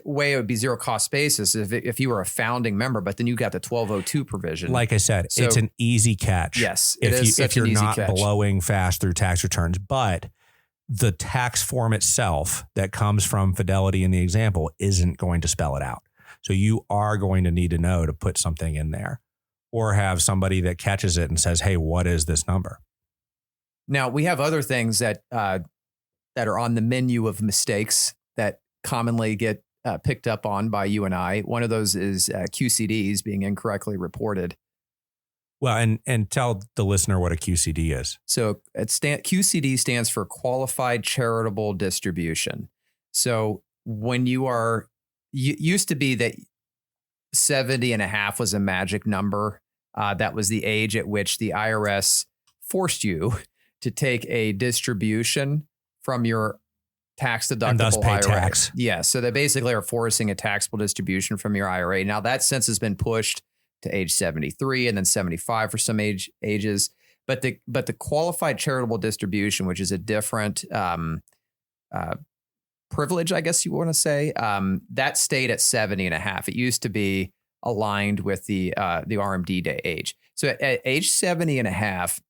way it would be zero cost basis is if you were a founding member, but then you got the 1202 provision. Like I said, it's an easy catch. Yes, if you're not blowing fast through tax returns, but the tax form itself that comes from Fidelity in the example isn't going to spell it out. So you are going to need to know to put something in there, or have somebody that catches it and says, hey, what is this number? Now we have other things that are on the menu of mistakes that commonly get picked up on by you and I. One of those is QCDs being incorrectly reported. Well, and tell the listener what a QCD is. So QCD stands for Qualified Charitable Distribution. So when used to be that 70 and a half was a magic number. That was the age at which the IRS forced you to take a distribution from your tax deductible and thus pay IRA. Tax. Yeah. So they basically are forcing a taxable distribution from your IRA. Now that since has been pushed to age 73 and then 75 for some ages. But the qualified charitable distribution, which is a different privilege, I guess you want to say, that stayed at 70 and a half. It used to be aligned with the RMD day age. So at age 70 and a half,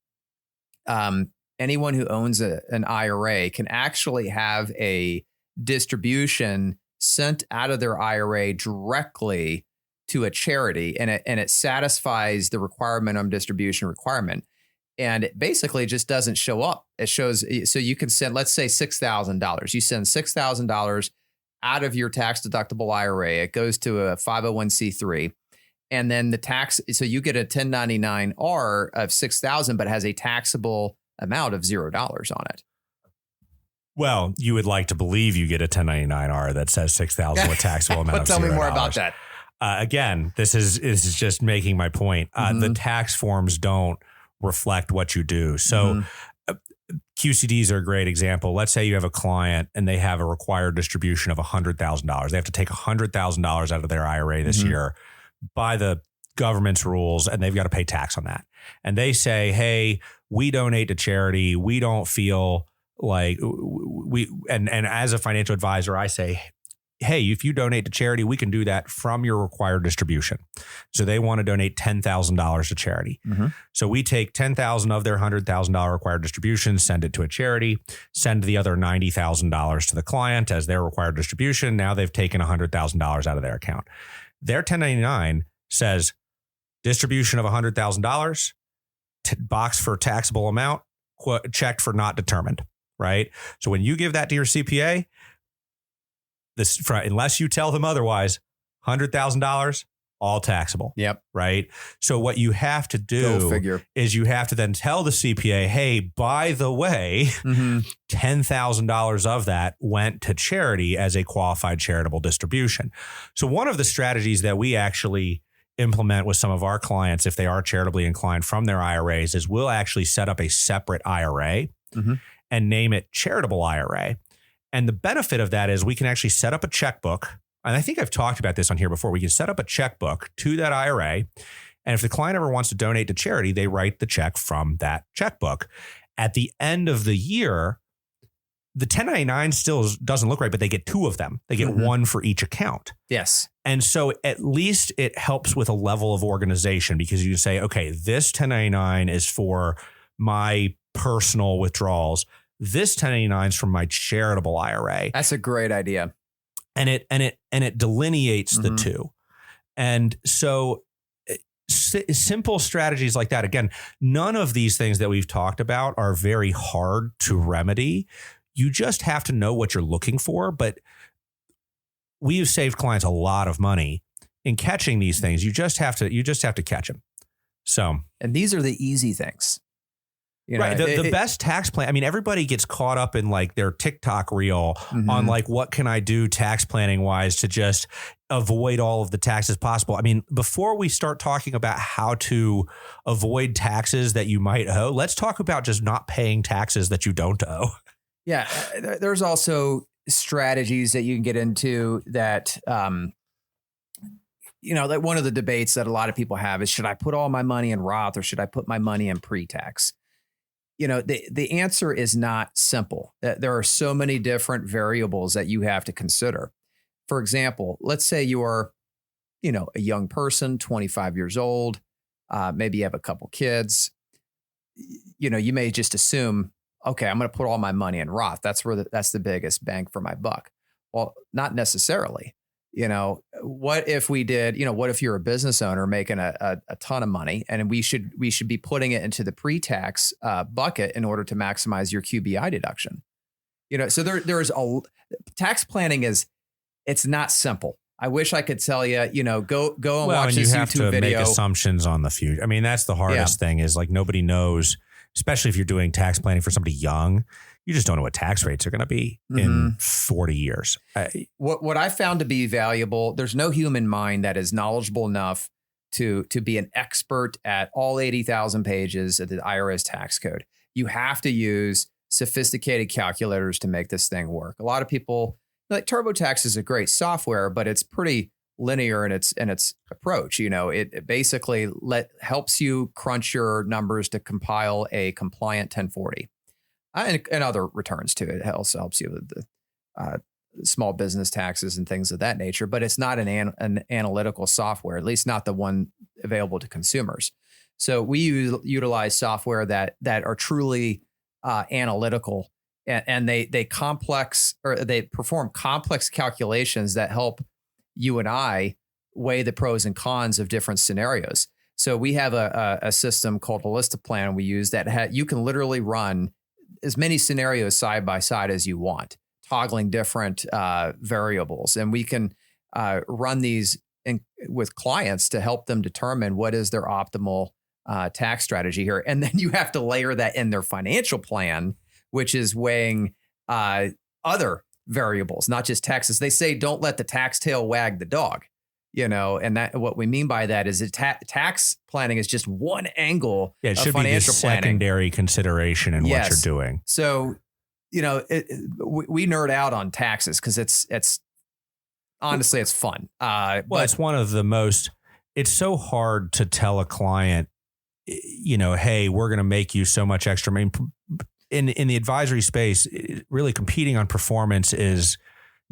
anyone who owns an IRA can actually have a distribution sent out of their IRA directly to a charity, and it satisfies the minimum distribution requirement. And it basically just doesn't show up. It shows, so you can send, let's say $6,000. You send $6,000 out of your tax deductible IRA. It goes to a 501c3. And then the tax, so you get a 1099-R of $6,000, but has a taxable amount of $0 on it. Well, you would like to believe you get a 1099-R that says $6,000 with taxable amount of $0. Tell me more about that. Again, this is just making my point. The tax forms don't reflect what you do. So QCDs are a great example. Let's say you have a client and they have a required distribution of $100,000. They have to take $100,000 out of their IRA this year by the government's rules and they've got to pay tax on that. And they say, hey, we donate to charity. We don't feel like and as a financial advisor, I say, hey, if you donate to charity, we can do that from your required distribution. So they want to donate $10,000 to charity. Mm-hmm. So we take $10,000 of their $100,000 required distribution, send it to a charity, send the other $90,000 to the client as their required distribution. Now they've taken $100,000 out of their account. Their 1099 says distribution of $100,000, box for taxable amount, checked for not determined, right? So when you give that to your CPA, unless you tell them otherwise, $100,000, all taxable. Yep. Right. So what you have to do is you have to then tell the CPA, hey, by the way, $10,000 of that went to charity as a qualified charitable distribution. So one of the strategies that we actually implement with some of our clients, if they are charitably inclined from their IRAs, is we'll actually set up a separate IRA and name it charitable IRA. And the benefit of that is we can actually set up a checkbook. And I think I've talked about this on here before. We can set up a checkbook to that IRA. And if the client ever wants to donate to charity, they write the check from that checkbook. At the end of the year, the 1099 still doesn't look right, but they get two of them. They get one for each account. Yes. And so at least it helps with a level of organization, because you say, okay, this 1099 is for my personal withdrawals. This 1099 is from my charitable IRA. That's a great idea. And it delineates the two. And so simple strategies like that. Again, none of these things that we've talked about are very hard to remedy. You just have to know what you're looking for. But we've saved clients a lot of money in catching these things. You just have to catch them. So, and these are the easy things. You know, right. The best tax plan. I mean, everybody gets caught up in like their TikTok reel on like, what can I do tax planning wise to just avoid all of the taxes possible? I mean, before we start talking about how to avoid taxes that you might owe, let's talk about just not paying taxes that you don't owe. Yeah. There's also strategies that you can get into that, you know, like one of the debates that a lot of people have is, should I put all my money in Roth or should I put my money in pre-tax? You know, the answer is not simple. There are so many different variables that you have to consider. For example, let's say you are, you know, a young person, 25 years old, maybe you have a couple kids. You know, you may just assume, okay, I'm going to put all my money in Roth. That's the biggest bang for my buck. Well, not necessarily. You know, what if we did, you know, what if you're a business owner making a ton of money, and we should be putting it into the pre-tax bucket in order to maximize your QBI deduction? You know, so there's tax planning it's not simple. I wish I could tell you, you know, go and watch this YouTube video. Make assumptions on the future. I mean, that's the hardest thing, is like nobody knows, especially if you're doing tax planning for somebody young. You just don't know what tax rates are going to be in 40 years. What I found to be valuable, there's no human mind that is knowledgeable enough to be an expert at all 80,000 pages of the IRS tax code. You have to use sophisticated calculators to make this thing work. A lot of people, like TurboTax is a great software, but it's pretty linear in its approach. You know, it basically helps you crunch your numbers to compile a compliant 1040. And other returns too. It also helps you with the small business taxes and things of that nature. But it's not an analytical software, at least not the one available to consumers. So we utilize software that are truly analytical, and they perform complex calculations that help you and I weigh the pros and cons of different scenarios. So we have a system called Holistic Plan we use that you can literally run as many scenarios side by side as you want, toggling different variables. And we can run these with clients to help them determine what is their optimal tax strategy here. And then you have to layer that in their financial plan, which is weighing other variables, not just taxes. They say, don't let the tax tail wag the dog. You know, and that what we mean by that is that tax planning is just one angle of financial planning. It should be the secondary consideration in what you're doing. So, you know, we nerd out on taxes because it's honestly, it's fun. But it's one of the most, it's so hard to tell a client, hey, we're going to make you so much extra. I mean, in the advisory space, really competing on performance is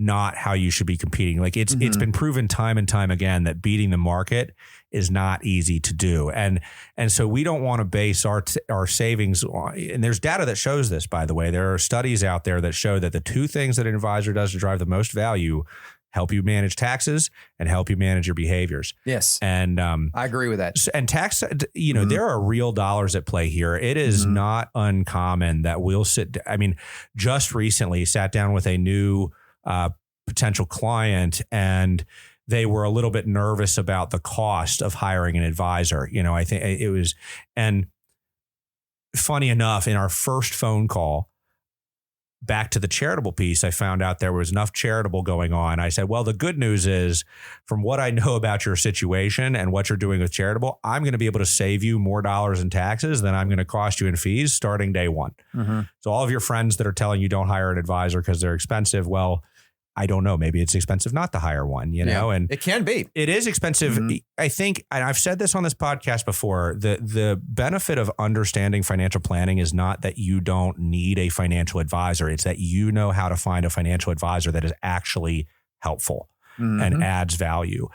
not how you should be competing. Like it's been proven time and time again that beating the market is not easy to do. And so we don't want to base our savings on, and there's data that shows this, by the way. There are studies out there that show that the two things that an advisor does to drive the most value: help you manage taxes and help you manage your behaviors. Yes. And I agree with that. And tax, there are real dollars at play here. It is not uncommon that we'll just recently sat down with a new potential client, and they were a little bit nervous about the cost of hiring an advisor. I think it was, and funny enough, in our first phone call, back to the charitable piece, I found out there was enough charitable going on. I said, well, the good news is, from what I know about your situation and what you're doing with charitable, I'm going to be able to save you more dollars in taxes than I'm going to cost you in fees starting day one. So all of your friends that are telling you don't hire an advisor because they're expensive, well, I don't know. Maybe it's expensive not to hire one, and it can be. It is expensive. I think, and I've said this on this podcast before, the benefit of understanding financial planning is not that you don't need a financial advisor. It's that you know how to find a financial advisor that is actually helpful and adds value.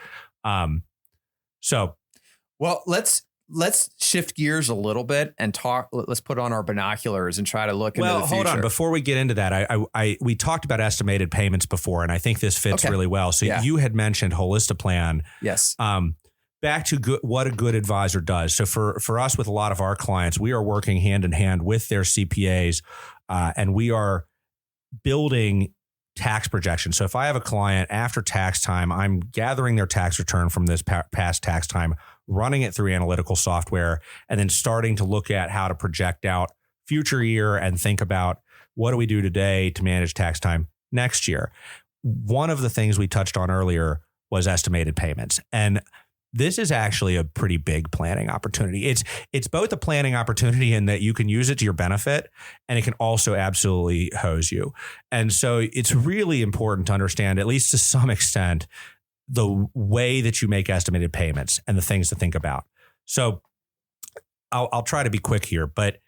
Well, let's shift gears a little bit and talk. Let's put on our binoculars and try to look into the future. Hold on. Before we get into that, we talked about estimated payments before, and I think this fits really well. So you had mentioned Holistiplan. Yes. Back to what a good advisor does. So for us, with a lot of our clients, we are working hand in hand with their CPAs, and we are building tax projections. So if I have a client after tax time, I'm gathering their tax return from this past tax time, running it through analytical software, and then starting to look at how to project out future year and think about what do we do today to manage tax time next year. One of the things we touched on earlier was estimated payments. And this is actually a pretty big planning opportunity. It's both a planning opportunity in that you can use it to your benefit, and it can also absolutely hose you. And so it's really important to understand, at least to some extent, the way that you make estimated payments and the things to think about. So I'll try to be quick here, but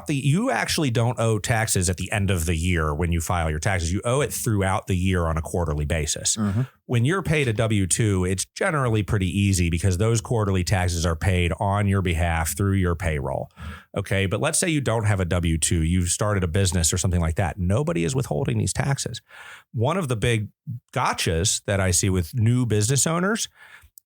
you actually don't owe taxes at the end of the year when you file your taxes. You owe it throughout the year on a quarterly basis. When you're paid a W-2, it's generally pretty easy because those quarterly taxes are paid on your behalf through your payroll. Okay. But let's say you don't have a W-2, you've started a business or something like that. Nobody is withholding these taxes. One of the big gotchas that I see with new business owners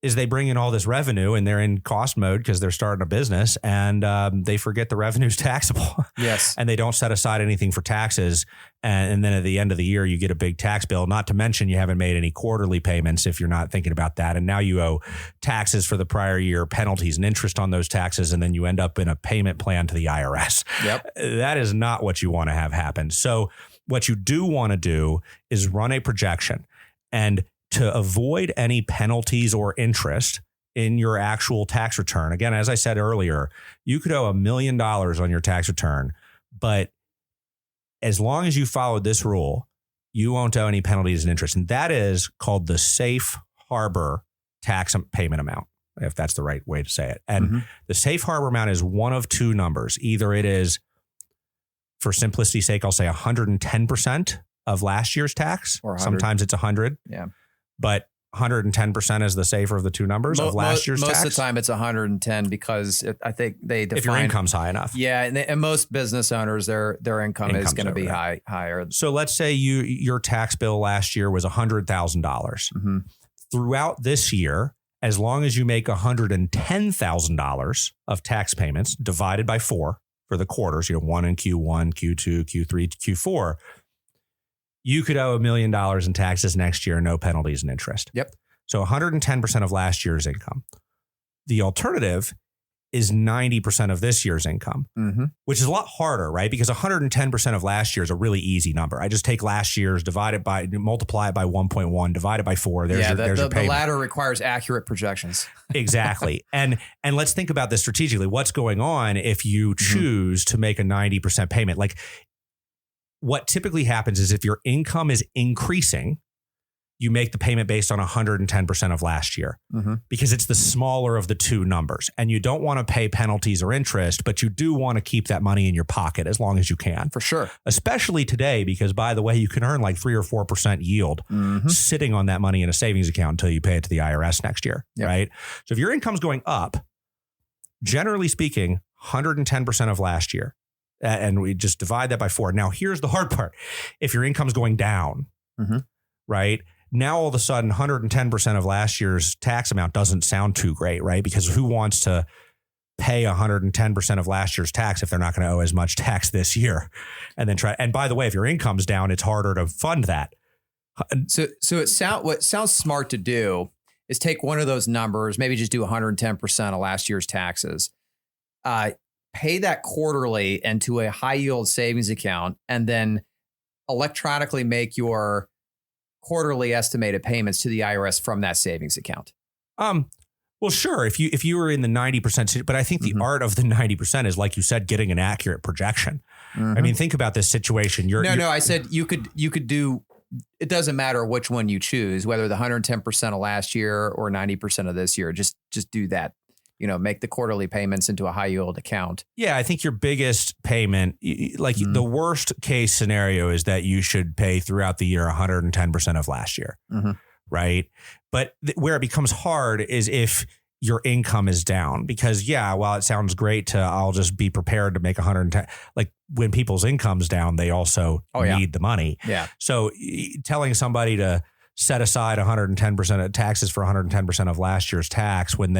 is they bring in all this revenue and they're in cost mode because they're starting a business, and they forget the revenue's taxable. Yes. And they don't set aside anything for taxes. And then at the end of the year, you get a big tax bill, not to mention you haven't made any quarterly payments if you're not thinking about that. And now you owe taxes for the prior year, penalties and interest on those taxes. And then you end up in a payment plan to the IRS. Yep. That is not what you want to have happen. So what you do want to do is run a projection, and to avoid any penalties or interest in your actual tax return. Again, as I said earlier, you could owe $1 million on your tax return, but as long as you followed this rule, you won't owe any penalties and interest. And that is called the safe harbor tax payment amount, if that's the right way to say it. And the safe harbor amount is one of two numbers. Either it is, for simplicity's sake, I'll say 110% of last year's tax. Or sometimes it's 100. Yeah. But 110% is the safer of the two numbers of last year's tax. Most of the time it's 110 because I think they define, if your income's high enough. Yeah. And most business owners, their income is going to be higher. So let's say your tax bill last year was $100,000. Throughout this year, as long as you make $110,000 of tax payments divided by 4 for the quarters, one in Q1, Q2, Q3, Q4, you could owe $1 million in taxes next year, no penalties and interest. Yep. So 110% of last year's income. The alternative is 90% of this year's income, which is a lot harder, right? Because 110% of last year is a really easy number. I just take last year's, multiply it by 1.1, divide it by 4. There's your payment. The latter requires accurate projections. Exactly. And let's think about this strategically. What's going on if you choose to make a 90% payment? Like, what typically happens is if your income is increasing, you make the payment based on 110% of last year because it's the smaller of the two numbers. And you don't want to pay penalties or interest, but you do want to keep that money in your pocket as long as you can. For sure. Especially today, because by the way, you can earn like 3 or 4% yield sitting on that money in a savings account until you pay it to the IRS next year, right? So if your income's going up, generally speaking, 110% of last year, and we just divide that by 4. Now, here's the hard part. If your income's going down, right? Now, all of a sudden, 110% of last year's tax amount doesn't sound too great, right? Because who wants to pay 110% of last year's tax if they're not going to owe as much tax this year? And then and by the way, if your income's down, it's harder to fund that. So what sounds smart to do is take one of those numbers, maybe just do 110% of last year's taxes, pay that quarterly into a high yield savings account, and then electronically make your quarterly estimated payments to the IRS from that savings account. Well, sure. If you were in the 90%, but I think the art of the 90% is, like you said, getting an accurate projection. I mean, think about this situation. No, I said you could do, it doesn't matter which one you choose, whether the 110% of last year or 90% of this year, just do that. Make the quarterly payments into a high yield account. Yeah, I think your biggest payment, like the worst case scenario is that you should pay throughout the year 110% of last year, right? But where it becomes hard is if your income is down, because while it sounds great I'll just be prepared to make 110, like when people's income's down, they also need the money. Yeah. So telling somebody to set aside 110% of taxes for 110% of last year's tax when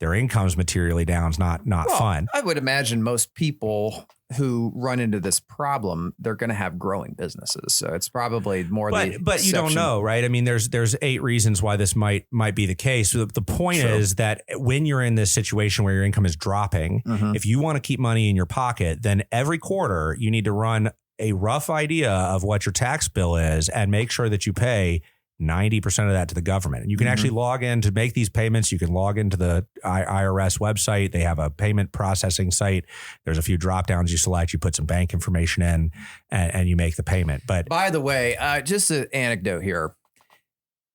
their income's materially down is not fun. I would imagine most people who run into this problem, they're going to have growing businesses. So it's probably more but you don't know, right? I mean, there's 8 reasons why this might be the case. The point is that when you're in this situation where your income is dropping, if you want to keep money in your pocket, then every quarter you need to run a rough idea of what your tax bill is and make sure that you pay 90% of that to the government. And you can actually log in to make these payments. You can log into the IRS website. They have a payment processing site. There's a few drop downs you select. You put some bank information in and you make the payment. But by the way, just an anecdote here.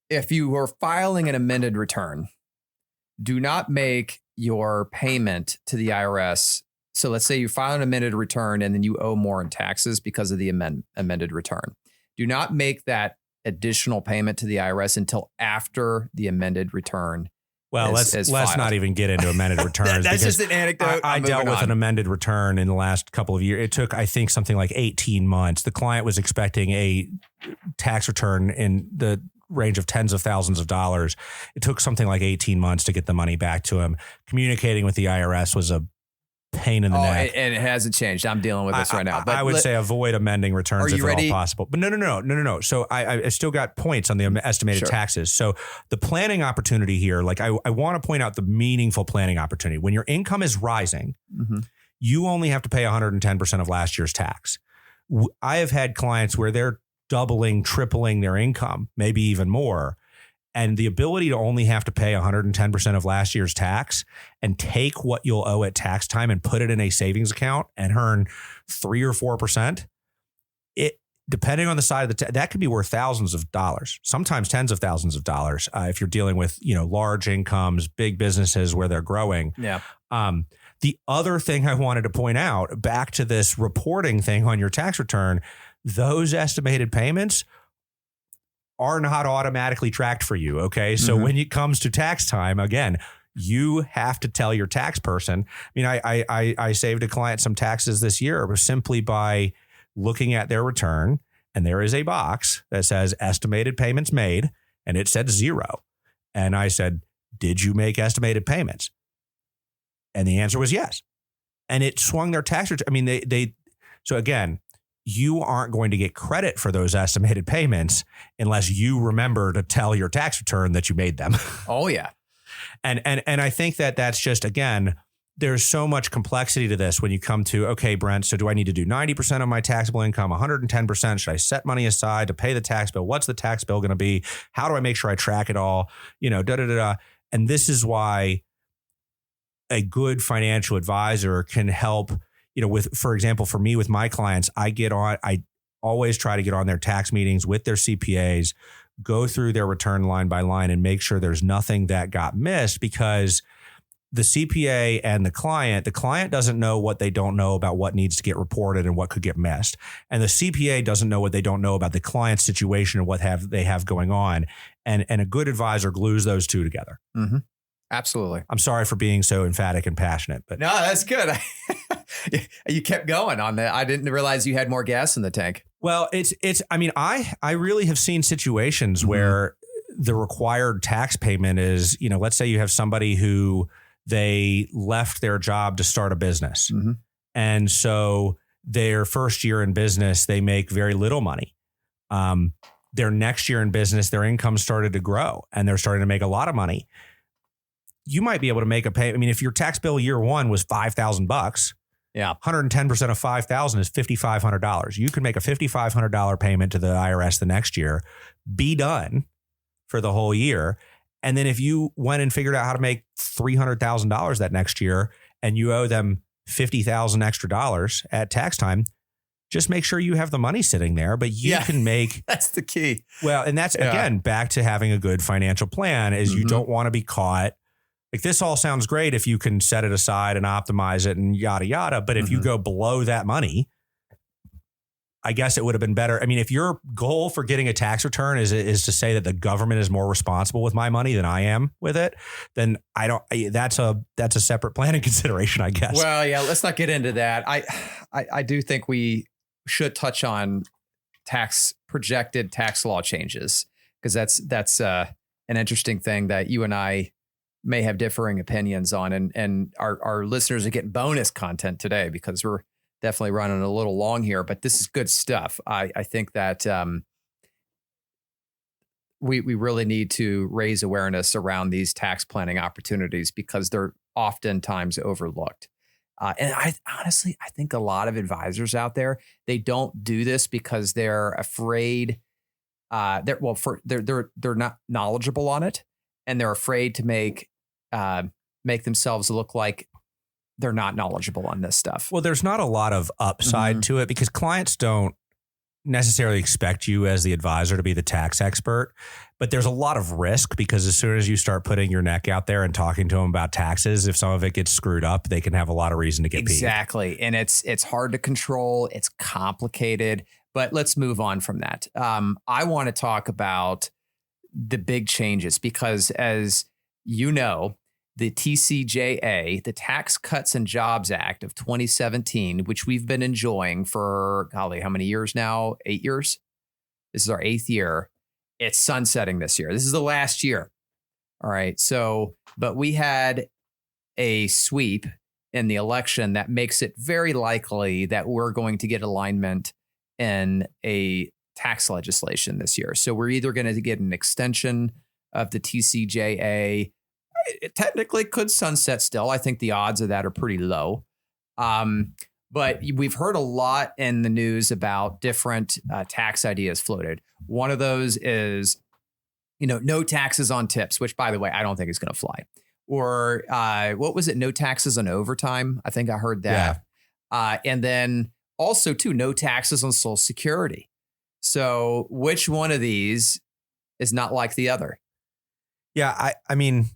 If you are filing an amended return, do not make your payment to the IRS. So let's say you file an amended return and then you owe more in taxes because of the amended return. Do not make that additional payment to the IRS until after the amended return. Well, let's not even get into amended returns. That's just an anecdote. I dealt with an amended return in the last couple of years. It took, I think, something like 18 months. The client was expecting a tax return in the range of tens of thousands of dollars. It took something like 18 months to get the money back to him. Communicating with the IRS was a pain in the neck. And it hasn't changed. I'm dealing with this right now. But I would say avoid amending returns if at all possible. But no. So I still got points on the estimated taxes. So the planning opportunity here, like I want to point out the meaningful planning opportunity. When your income is rising, you only have to pay 110% of last year's tax. I have had clients where they're doubling, tripling their income, maybe even more. And the ability to only have to pay 110% of last year's tax and take what you'll owe at tax time and put it in a savings account and earn 3 or 4%, depending on the side of that could be worth thousands of dollars, sometimes tens of thousands of dollars if you're dealing with large incomes, big businesses where they're growing. Yeah. The other thing I wanted to point out, back to this reporting thing on your tax return, those estimated payments are not automatically tracked for you. Okay. So when it comes to tax time, again, you have to tell your tax person. I mean, I saved a client some taxes this year simply by looking at their return, and there is a box that says estimated payments made, and it said 0. And I said, did you make estimated payments? And the answer was yes. And it swung their tax return. I mean, so again, you aren't going to get credit for those estimated payments unless you remember to tell your tax return that you made them. Oh yeah. And I think that's just, again, there's so much complexity to this when you come to, okay, Brent, so do I need to do 90% of my taxable income, 110%? Should I set money aside to pay the tax bill? What's the tax bill going to be? How do I make sure I track it all? And this is why a good financial advisor can help. With, for example, for me, with my clients, I always try to get on their tax meetings with their CPAs, go through their return line by line and make sure there's nothing that got missed, because the CPA and the client doesn't know what they don't know about what needs to get reported and what could get missed. And the CPA doesn't know what they don't know about the client's situation and what they have going on. And a good advisor glues those two together. Mm-hmm. Absolutely. I'm sorry for being so emphatic and passionate, but no, that's good. You kept going on that. I didn't realize you had more gas in the tank. Well, I mean, I really have seen situations where the required tax payment is, let's say you have somebody who they left their job to start a business. Mm-hmm. And so their first year in business, they make very little money. Their next year in business, their income started to grow and they're starting to make a lot of money. You might be able to make a pay. I mean, if your tax bill year one was $5,000, 110% of 5,000 is $5,500. You can make a $5,500 payment to the IRS the next year, be done for the whole year. And then if you went and figured out how to make $300,000 that next year and you owe them $50,000 extra dollars at tax time, just make sure you have the money sitting there, but you can make. That's the key. Well, and that's again, back to having a good financial plan is you don't want to be caught. Like this all sounds great if you can set it aside and optimize it and yada, yada. But if you go below that money, I guess it would have been better. I mean, if your goal for getting a tax return is to say that the government is more responsible with my money than I am with it, then that's a separate planning consideration, I guess. Well, yeah, let's not get into that. I do think we should touch on projected tax law changes, because that's an interesting thing that you and I may have differing opinions on, and our listeners are getting bonus content today because we're definitely running a little long here, but this is good stuff. I think that we really need to raise awareness around these tax planning opportunities because they're oftentimes overlooked. And I think a lot of advisors out there, they don't do this because they're afraid. They're not knowledgeable on it, and they're afraid to make themselves look like they're not knowledgeable on this stuff. Well, there's not a lot of upside to it because clients don't necessarily expect you as the advisor to be the tax expert, but there's a lot of risk because as soon as you start putting your neck out there and talking to them about taxes, if some of it gets screwed up, they can have a lot of reason to get peeved. Exactly. And it's hard to control. It's complicated, but let's move on from that. I want to talk about the big changes because as you know, the TCJA, the Tax Cuts and Jobs Act of 2017, which we've been enjoying for, golly, how many years now? 8 years? This is our 8th year. It's sunsetting this year. This is the last year. All right. So, but we had a sweep in the election that makes it very likely that we're going to get alignment in a tax legislation this year. So we're either going to get an extension of the TCJA. It technically could sunset still. I think the odds of that are pretty low. But we've heard a lot in the news about different tax ideas floated. One of those is, no taxes on tips, which, by the way, I don't think is going to fly. Or what was it? No taxes on overtime. I think I heard that. Yeah. And then also, too, no taxes on Social Security. So which one of these is not like the other? Yeah, I mean,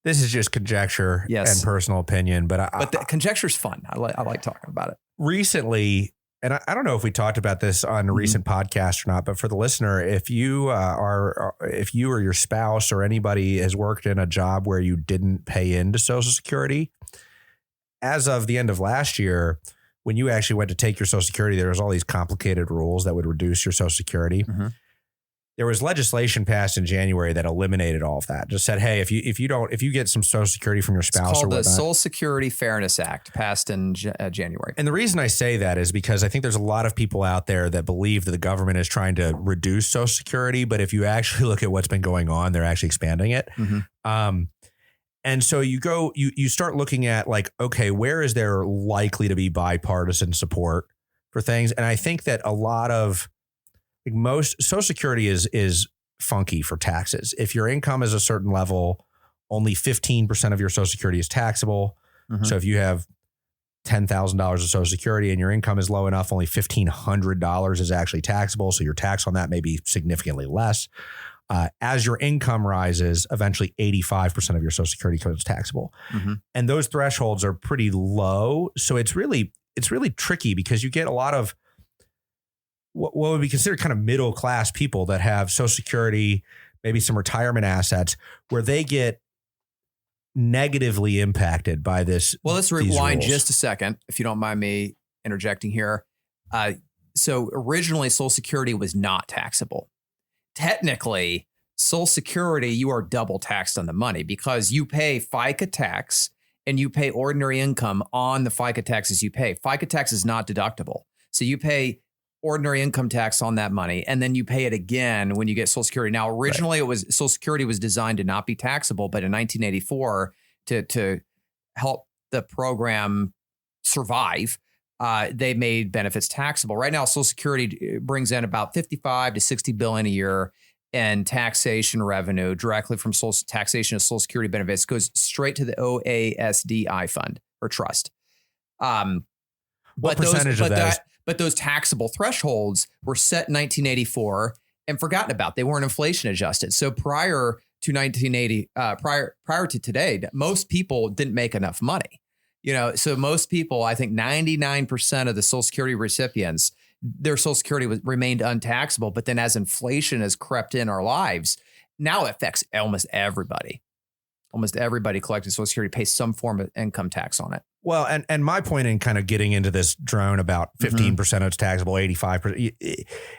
this is just conjecture and personal opinion, but the conjecture's fun. I like talking about it. Recently, and I don't know if we talked about this on a recent podcast or not, but for the listener, if you or your spouse or anybody has worked in a job where you didn't pay into Social Security, as of the end of last year, when you actually went to take your Social Security, there was all these complicated rules that would reduce your Social Security. Mm-hmm. There was legislation passed in January that eliminated all of that. Just said, hey, if you get some Social Security from your spouse, it's called or whatnot, the Social Security Fairness Act, passed in January. And the reason I say that is because I think there's a lot of people out there that believe that the government is trying to reduce Social Security, but if you actually look at what's been going on, they're actually expanding it. Mm-hmm. And so you start looking at like, okay, where is there likely to be bipartisan support for things? And I think that a lot of most Social Security is funky for taxes. If your income is a certain level, only 15% of your Social Security is taxable. Mm-hmm. So if you have $10,000 of Social Security and your income is low enough, only $1,500 is actually taxable. So your tax on that may be significantly less. as your income rises, eventually 85% of your Social Security becomes taxable. Mm-hmm. And those thresholds are pretty low. So it's really tricky because you get a lot of what would be considered kind of middle class people that have Social Security, maybe some retirement assets, where they get negatively impacted by this. Well, let's rewind just a second, if you don't mind me interjecting here. So originally, Social Security was not taxable. Technically, Social Security, you are double taxed on the money because you pay FICA tax and you pay ordinary income on the FICA taxes you pay. FICA tax is not deductible. So you pay ordinary income tax on that money, and then you pay it again when you get Social Security. Now, originally, It was Social Security was designed to not be taxable, but in 1984, to help the program survive, they made benefits taxable. Right now, Social Security brings in about 55 to 60 billion a year in taxation revenue directly from taxation of Social Security benefits. Goes straight to the OASDI fund or trust. What percentage of that? But those taxable thresholds were set in 1984 and forgotten about. They weren't inflation adjusted. So prior to 1980, prior to today, most people didn't make enough money. So most people, I think 99% of the Social Security recipients, their Social Security remained untaxable. But then as inflation has crept in our lives, now it affects almost everybody. Almost everybody collecting Social Security pays some form of income tax on it. Well, and my point in kind of getting into this drone about 15% of it's taxable, 85%.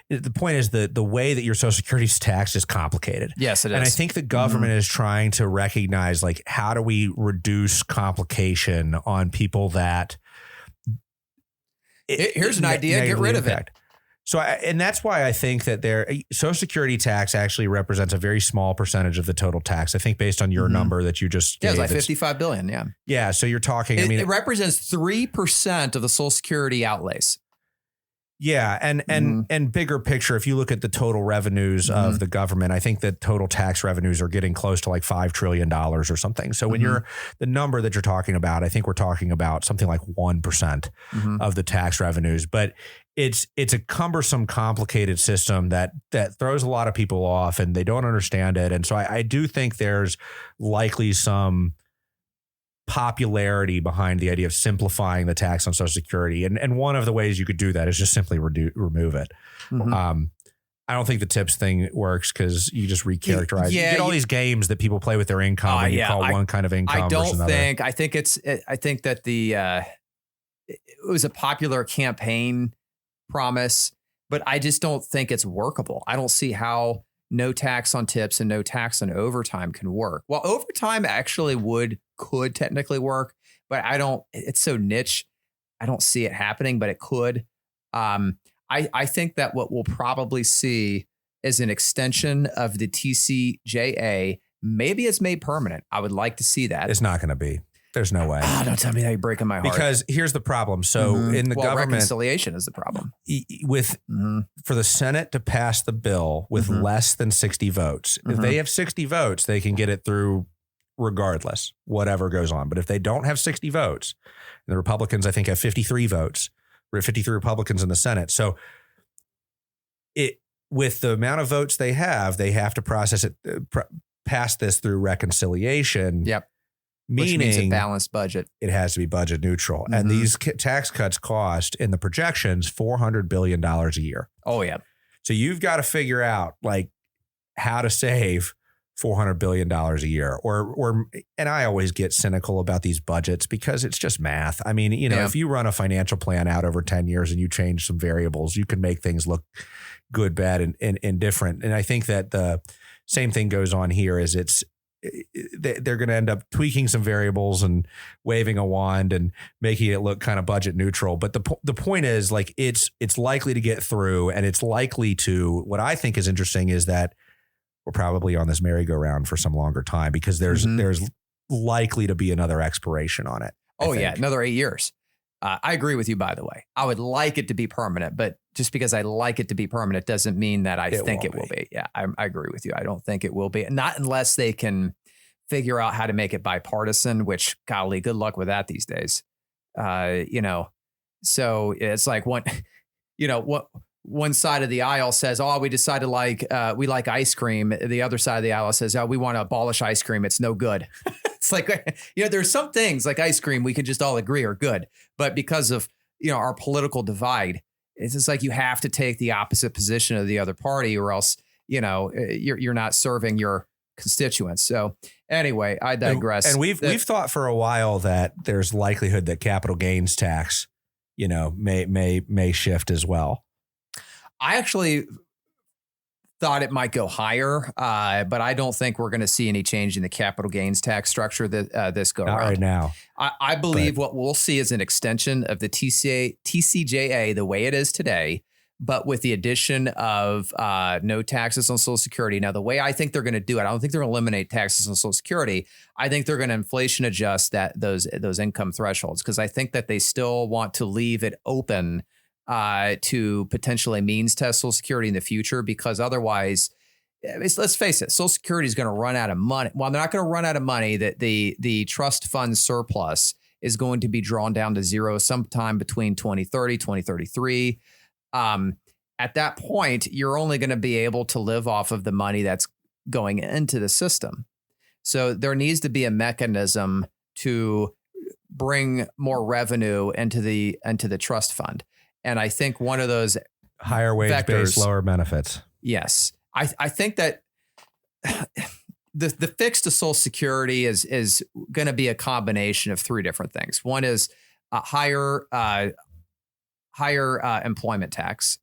The point is the way that your Social Security is taxed is complicated. Yes, it is. And I think the government is trying to recognize, like, how do we reduce complication on people that here's an idea, get rid of it. So, and that's why I think that Social Security tax actually represents a very small percentage of the total tax. I think based on your number that you just gave. Yeah, it's like 55 billion. Yeah. Yeah. So you're talking, it represents 3% of the Social Security outlays. Yeah. And bigger picture, if you look at the total revenues of the government, I think that total tax revenues are getting close to like $5 trillion or something. So when the number that you're talking about, I think we're talking about something like 1% of the tax revenues, but it's a cumbersome, complicated system that throws a lot of people off and they don't understand it. And so I do think there's likely some popularity behind the idea of simplifying the tax on Social Security. And one of the ways you could do that is just simply remove it. I don't think the tips thing works because you just recharacterize. Yeah, you get all these games that people play with their income and you call one kind of income. I think that it was a popular campaign promise, but I just don't think it's workable. I don't see how no tax on tips and no tax on overtime can work. Well, overtime actually could technically work, but it's so niche. I don't see it happening, but it could. I think that what we'll probably see is an extension of the TCJA. Maybe it's made permanent. I would like to see that. It's not going to be. There's no way. Don't tell me that, you're breaking my heart. Because here's the problem. So in the government, reconciliation is the problem. For the Senate to pass the bill with less than 60 votes, if they have 60 votes, they can get it through regardless, whatever goes on. But if they don't have 60 votes, and the Republicans, I think, have 53 votes, we're 53 Republicans in the Senate. So with the amount of votes they have to process it, pass this through reconciliation. Yep. Meaning, which means a balanced budget. It has to be budget neutral. And these tax cuts cost, in the projections, $400 billion a year. Oh, yeah. So you've got to figure out like how to save $400 billion a year. And I always get cynical about these budgets because it's just math. I mean, if you run a financial plan out over 10 years and you change some variables, you can make things look good, bad, and different. And I think that the same thing goes on here is they're going to end up tweaking some variables and waving a wand and making it look kind of budget neutral. But the point is, like, it's likely to get through, and it's likely to, what I think is interesting is that we're probably on this merry-go-round for some longer time because there's likely to be another expiration on it. Oh yeah. Another 8 years. I agree with you, by the way. I would like it to be permanent, but just because I like it to be permanent doesn't mean that I think it will be. Yeah, I agree with you. I don't think it will be. Not unless they can figure out how to make it bipartisan, which, golly, good luck with that these days. So it's like one side of the aisle says, oh, we decided we like ice cream. The other side of the aisle says, oh, we want to abolish ice cream. It's no good. It's like, there's some things like ice cream we can just all agree are good. But because of, our political divide, it's just like you have to take the opposite position of the other party, or else, you're not serving your constituents. So anyway, I digress. And we've thought for a while that there's likelihood that capital gains tax, may shift as well. I actually thought it might go higher, but I don't think we're going to see any change in the capital gains tax structure this go Not around. right now. I believe what we'll see is an extension of the TCJA the way it is today, but with the addition of no taxes on Social Security. Now, the way I think they're going to do it, I don't think they're going to eliminate taxes on Social Security. I think they're going to inflation adjust those income thresholds, because I think that they still want to leave it open to potentially means test Social Security in the future, because otherwise, let's face it, Social Security is going to run out of money. Well, they're not going to run out of money. That the trust fund surplus is going to be drawn down to zero sometime between 2030, 2033. At that point, you're only going to be able to live off of the money that's going into the system. So there needs to be a mechanism to bring more revenue into the trust fund. And I think one of those higher wage base, lower benefits. Yes. I think that the fix to Social Security is going to be a combination of three different things. One is a higher employment tax.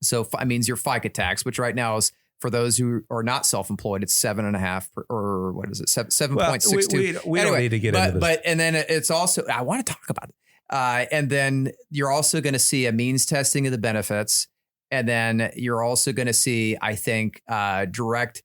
So it means your FICA tax, which right now is, for those who are not self-employed, it's 7.5 or what is it? 7.62. We don't need to get into this. But and then it's also, I want to talk about it. And then you're also going to see a means testing of the benefits. And then you're also going to see, I think, direct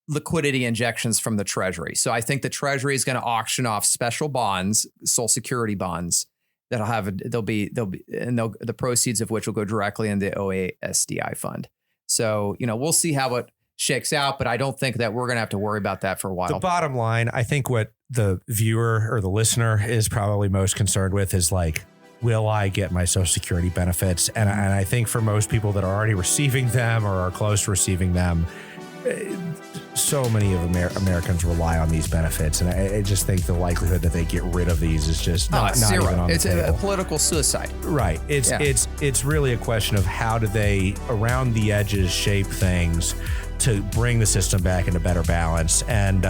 liquidity injections from the Treasury. So I think the Treasury is going to auction off special bonds, Social Security bonds, that'll have the proceeds of which will go directly in the OASDI fund. So, we'll see how it shakes out, but I don't think that we're going to have to worry about that for a while. The bottom line, I think what the viewer or the listener is probably most concerned with is like, will I get my Social Security benefits? And I think for most people that are already receiving them or are close to receiving them, so many of Americans rely on these benefits. And I just think the likelihood that they get rid of these is just not zero. Even on it's the table. A political suicide. Right. It's really a question of how do they around the edges shape things to bring the system back into better balance. And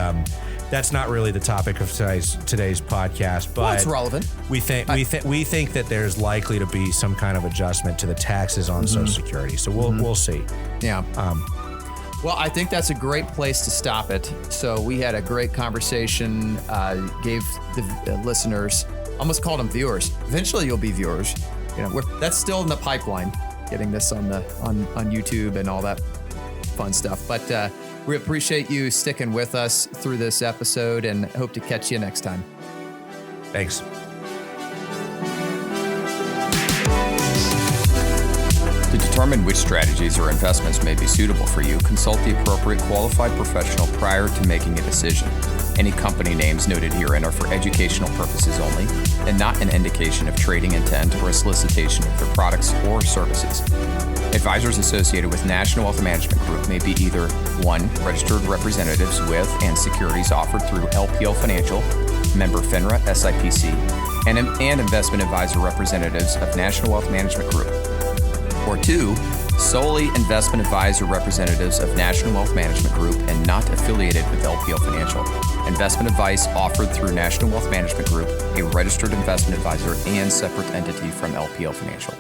that's not really the topic of today's podcast, but it's relevant. We think that there's likely to be some kind of adjustment to the taxes on Social Security. So we'll see. Yeah. Well, I think that's a great place to stop it. So we had a great conversation, gave the listeners, almost called them viewers. Eventually you'll be viewers. That's still in the pipeline, getting this on YouTube and all that fun stuff. But we appreciate you sticking with us through this episode and hope to catch you next time. Thanks. To determine which strategies or investments may be suitable for you, consult the appropriate qualified professional prior to making a decision. Any company names noted herein are for educational purposes only and not an indication of trading intent or a solicitation of their products or services. Advisors associated with National Wealth Management Group may be either 1. Registered representatives with and securities offered through LPL Financial, member FINRA, SIPC, and investment advisor representatives of National Wealth Management Group. Or 2, solely investment advisor representatives of National Wealth Management Group and not affiliated with LPL Financial. Investment advice offered through National Wealth Management Group, a registered investment advisor and separate entity from LPL Financial.